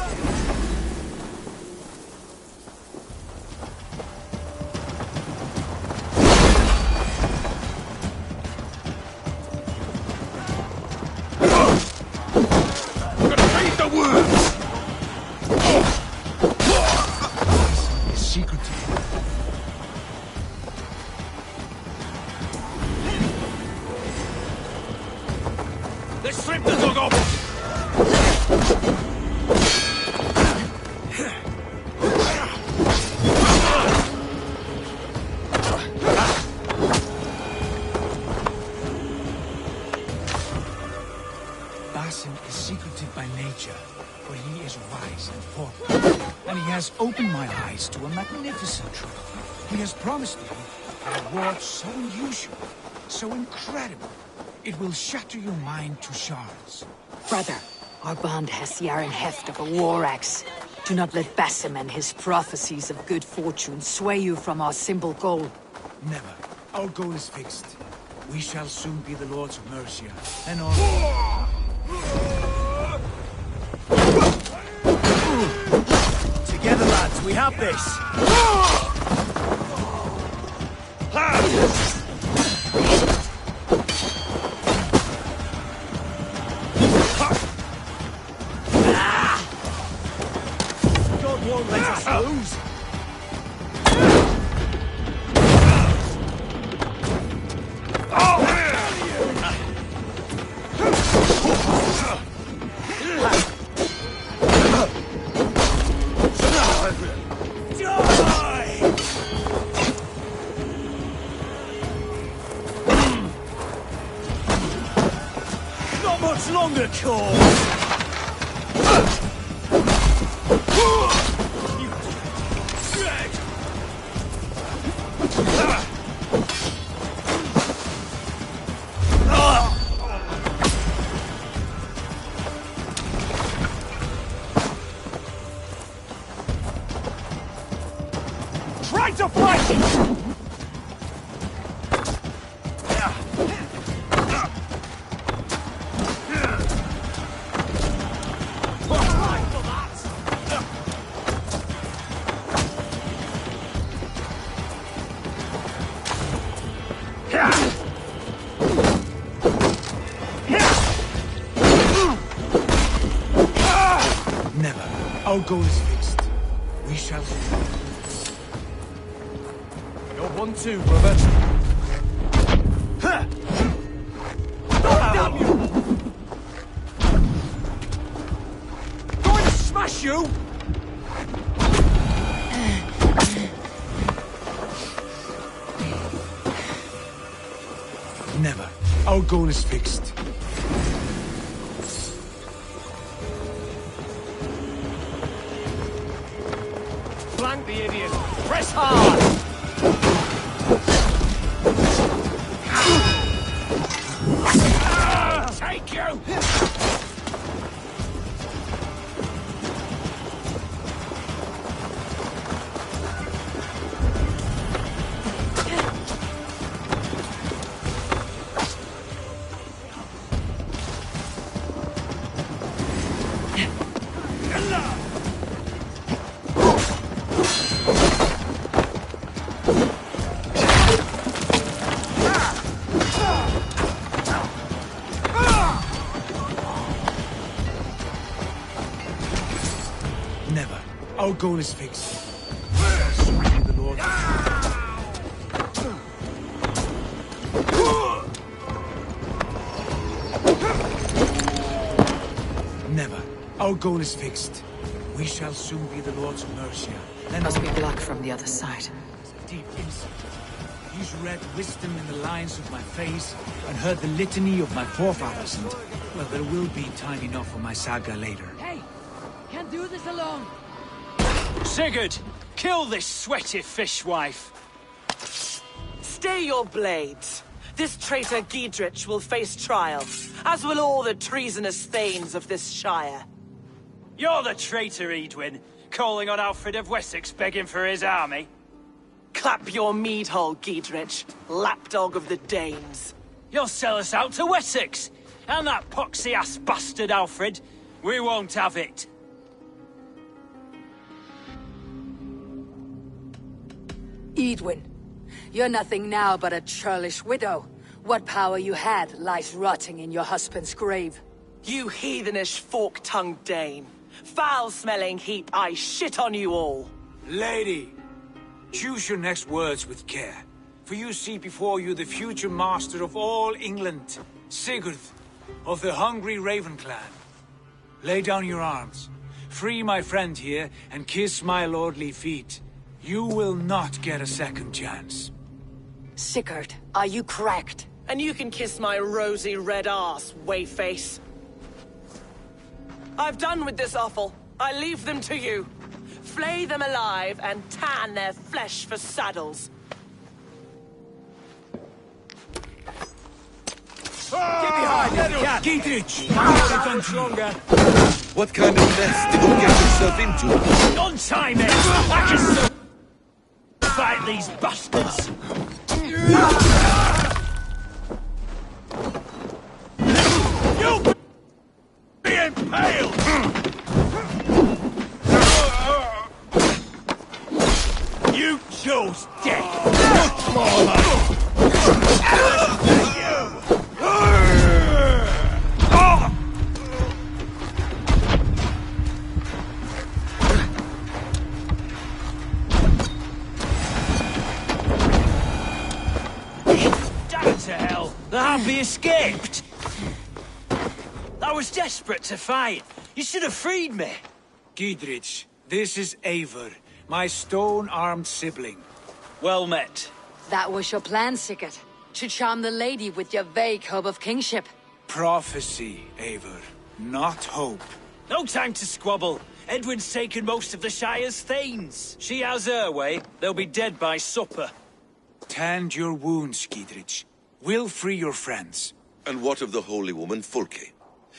opened my eyes to a magnificent truth. He has promised me a reward so unusual, so incredible, it will shatter your mind to shards. Brother, our bond has the iron heft of a war axe. Do not let Basim and his prophecies of good fortune sway you from our simple goal. Never. Our goal is fixed. We shall soon be the lords of Mercia, and all... Together, lads, we have this! God won't let us lose! Longer call! Try to fight! Yeah! our goal is fixed. We shall... You're 1-2, brother. Ha! Damn you! Going to smash you! Never. Our goal is fixed. Flank the idiot! Press hard! Take you! Never. Our goal is fixed. The Lord. Never. Our goal is fixed. We shall soon be the Lords of Mercia. There must be blood from the other side. Deep insight. He's read wisdom in the lines of my face and heard the litany of my forefathers, and, well, there will be time enough for my saga later. Hey! Can't do this alone! Sigurd! Kill this sweaty fishwife! Stay your blades. This traitor Giedrich will face trial, as will all the treasonous thanes of this shire. You're the traitor, Edwin, calling on Alfred of Wessex begging for his army. Clap your mead hole, Giedrich, lapdog of the Danes. You'll sell us out to Wessex, and that poxy-ass bastard Alfred. We won't have it. Edwin, you're nothing now but a churlish widow. What power you had lies rotting in your husband's grave. You heathenish fork-tongued Dane. Foul-smelling heap, I shit on you all. Lady, choose your next words with care, for you see before you the future master of all England, Sigurd, of the hungry Raven clan. Lay down your arms, free my friend here, and kiss my lordly feet. You will not get a second chance. Sigurd, are you cracked? And you can kiss my rosy red arse, wayface. I've done with this offal. I leave them to you. Flay them alive and tan their flesh for saddles. Get behind me, Giedrich! What kind of mess did you get yourself into? Untie me! I can so fight these bastards! You'll be impaled! You chose death! More like... To hell! The Harpy escaped! I was desperate to fight. You should have freed me. Giedrich, this is Eivor, my stone-armed sibling. Well met. That was your plan, Sigurd. To charm the lady with your vague hope of kingship. Prophecy, Eivor, not hope. No time to squabble. Edwin's taken most of the Shire's thanes. She has her way. They'll be dead by supper. Tend your wounds, Giedrich. We'll free your friends. And what of the holy woman, Fulke?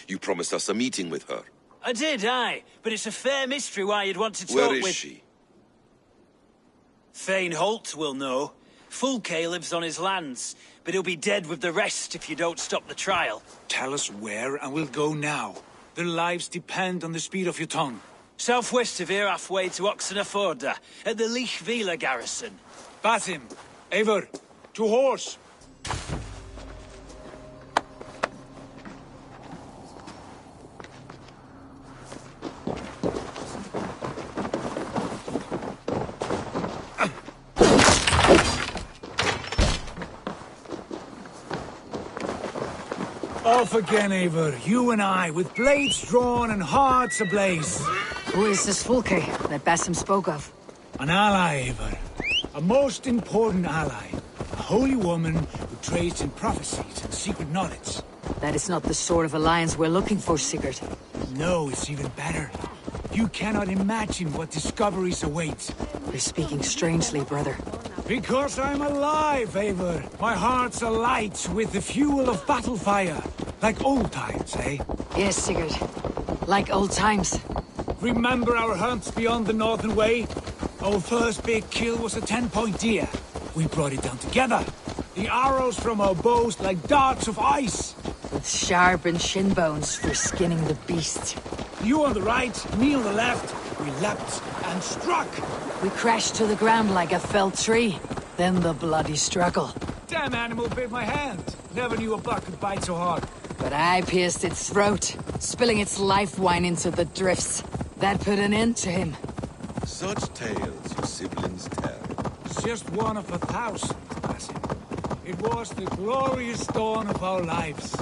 You promised us a meeting with her. I did, aye. But it's a fair mystery why you'd want to talk with... Where is she? Thane Holt will know. Fulke lives on his lands, but he'll be dead with the rest if you don't stop the trial. Tell us where, and we'll go now. Their lives depend on the speed of your tongue. Southwest of here, halfway to Oxenaforda, at the Lichvila garrison. Bathim, Eivor, to horse! Off again, Eivor. You and I, with blades drawn and hearts ablaze. Who is this Fulke that Basim spoke of? An ally, Eivor. A most important ally. A holy woman who trades in prophecies and secret knowledge. That is not the sort of alliance we're looking for, Sigurd. No, it's even better. You cannot imagine what discoveries await. You're speaking strangely, brother. Because I'm alive, Eivor. My heart's alight with the fuel of battle fire. Like old times, eh? Yes, Sigurd. Like old times. Remember our hunts beyond the Northern Way? Our first big kill was a 10-point deer. We brought it down together. The arrows from our bows like darts of ice. With sharpened shin bones for skinning the beast. You on the right, me on the left. We leapt and struck. We crashed to the ground like a felled tree. Then the bloody struggle. Damn animal bit my hand. Never knew a buck could bite so hard. But I pierced its throat, spilling its life wine into the drifts. That put an end to him. Such tales your siblings tell. It's just one of 1,000, Assasin. It was the glorious dawn of our lives.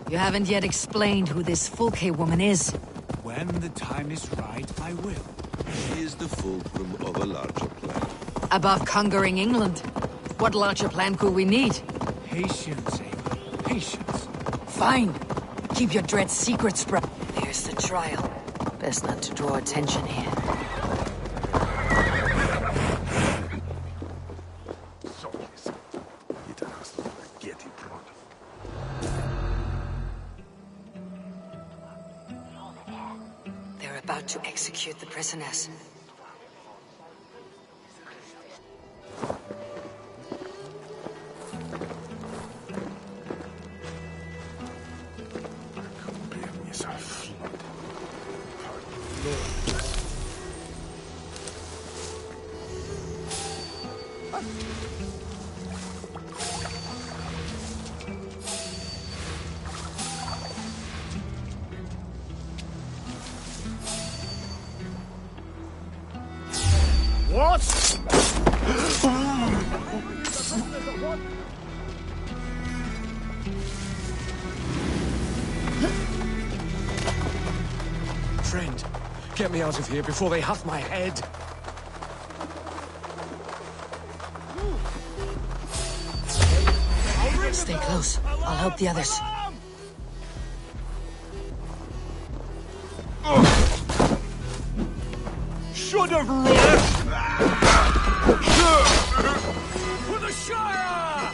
You haven't yet explained who this Fulke woman is. When the time is right, I will. She is the fulcrum of a larger plan. Above conquering England, what larger plan could we need? Patience, Eivor. Patience. Fine. Keep your dread secrets, bro. There's the trial. Best not to draw attention here. They're about to execute the prisoners. What? Friend, get me out of here before they huff my head. Stay close. I'll help the others. Should have left! For the Shire!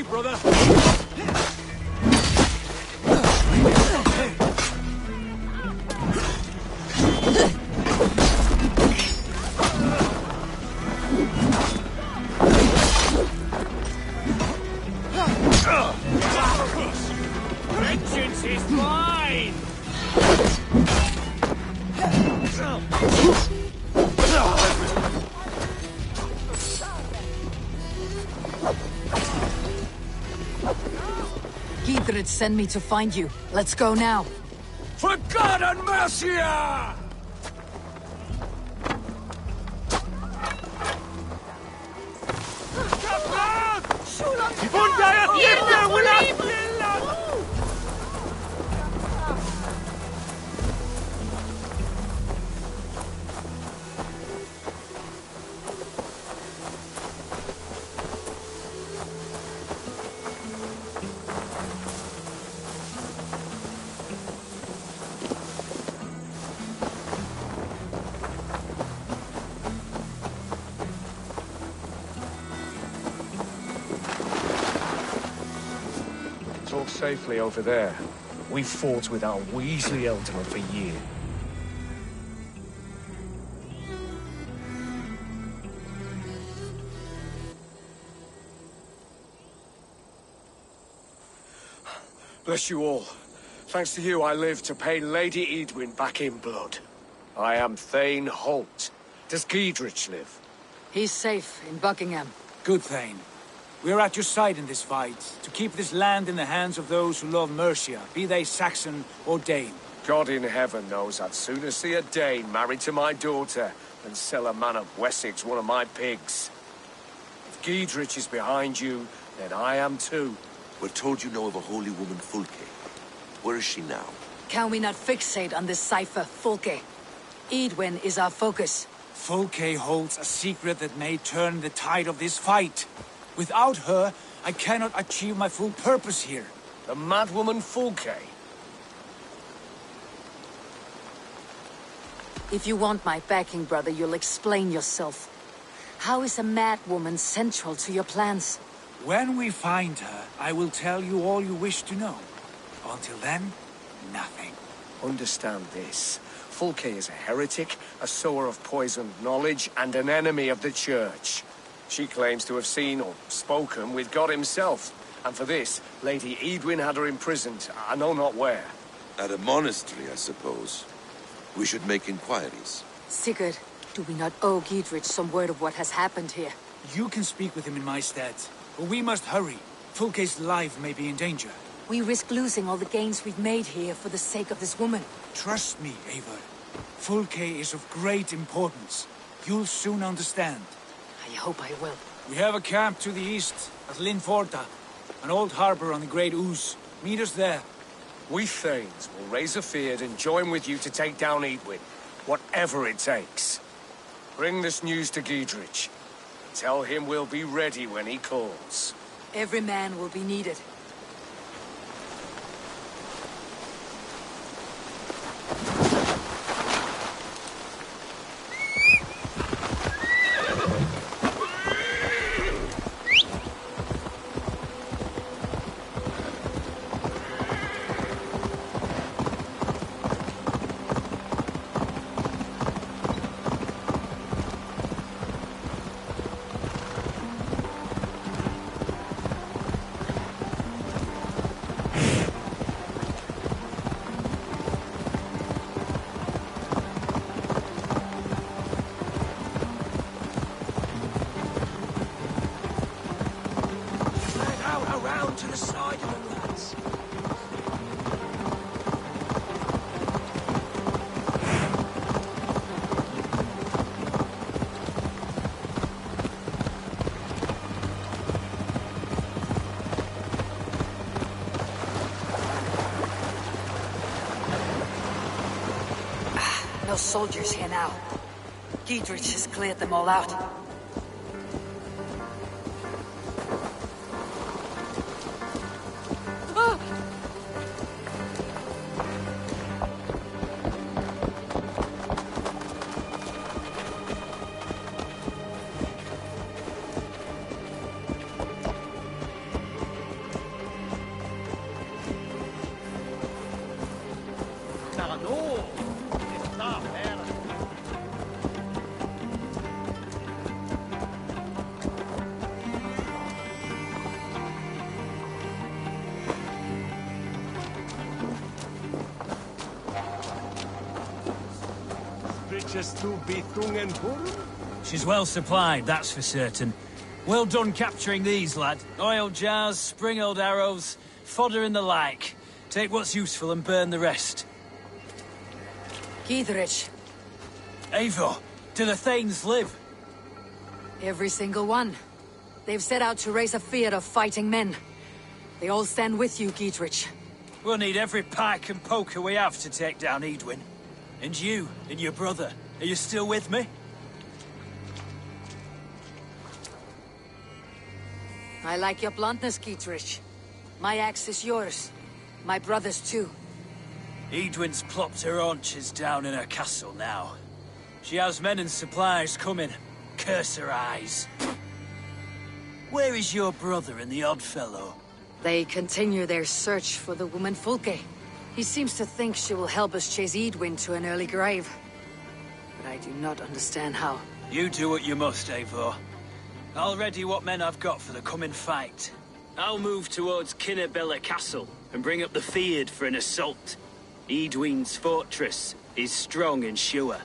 Brother. Vengeance is mine! Gidrid sent me to find you. Let's go now. For God and mercy! Talk safely over there. We fought with our Weasley Eldar for years. Bless you all. Thanks to you, I live to pay Lady Edwin back in blood. I am Thane Holt. Does Giedrich live? He's safe in Buckingham. Good, Thane. We are at your side in this fight, to keep this land in the hands of those who love Mercia, be they Saxon or Dane. God in heaven knows I'd sooner see a Dane married to my daughter than sell a man of Wessex one of my pigs. If Giedrich is behind you, then I am too. We're told you know of a holy woman, Fulke. Where is she now? Can we not fixate on this cipher, Fulke? Edwin is our focus. Fulke holds a secret that may turn the tide of this fight. Without her, I cannot achieve my full purpose here. The madwoman Fulke? If you want my backing, brother, you'll explain yourself. How is a mad woman central to your plans? When we find her, I will tell you all you wish to know. Until then, nothing. Understand this. Fulke is a heretic, a sower of poisoned knowledge, and an enemy of the Church. She claims to have seen or spoken with God himself. And for this, Lady Edwin had her imprisoned, I know not where. At a monastery, I suppose. We should make inquiries. Sigurd, do we not owe Giedrich some word of what has happened here? You can speak with him in my stead, but we must hurry. Fulke's life may be in danger. We risk losing all the gains we've made here for the sake of this woman. Trust me, Eivor. Fulke is of great importance. You'll soon understand. I hope I will. We have a camp to the east, at Linforta. An old harbor on the Great Ouse. Meet us there. We Thanes will raise a feard and join with you to take down Edwin. Whatever it takes. Bring this news to Giedrich. Tell him we'll be ready when he calls. Every man will be needed. No soldiers here now. Giedrich has cleared them all out. She's well supplied, that's for certain. Well done capturing these, lad. Oil jars, spring-old arrows, fodder and the like. Take what's useful and burn the rest. Giedrich. Eivor, do the Thanes live? Every single one. They've set out to raise a fear of fighting men. They all stand with you, Giedrich. We'll need every pike and poker we have to take down Edwin. And you, and your brother, are you still with me? I like your bluntness, Giedrich. My axe is yours. My brother's too. Edwin's plopped her haunches down in her castle now. She has men and supplies coming. Curse her eyes. Where is your brother and the odd fellow? They continue their search for the woman Fulke. He seems to think she will help us chase Edwin to an early grave. But I do not understand how. You do what you must, Eivor. I'll ready what men I've got for the coming fight. I'll move towards Kinnabella Castle and bring up the Fyrd for an assault. Edwin's fortress is strong and sure.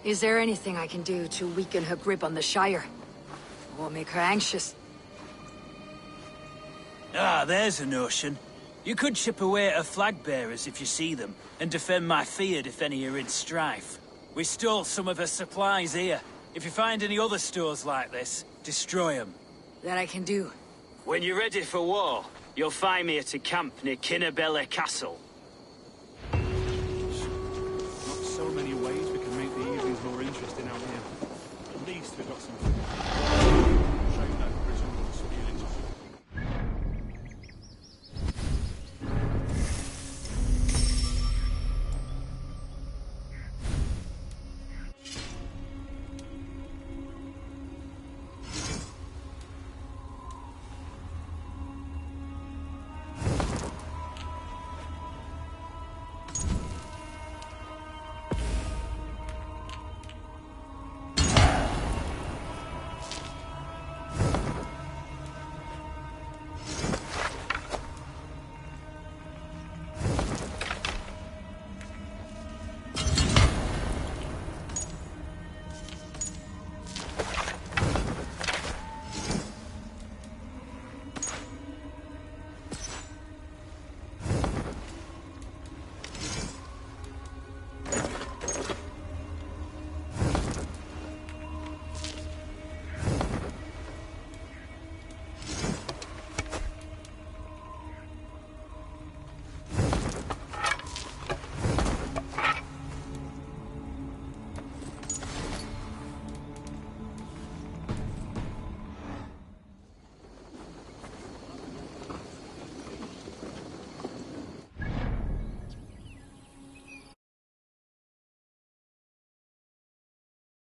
Is there anything I can do to weaken her grip on the Shire? Or make her anxious? Ah, there's a notion. You could chip away at her flag bearers if you see them, and defend my Fyrd if any are in strife. We stole some of her supplies here. If you find any other stores like this, destroy them. That I can do. When you're ready for war, you'll find me at a camp near Kinnabella Castle. Not so many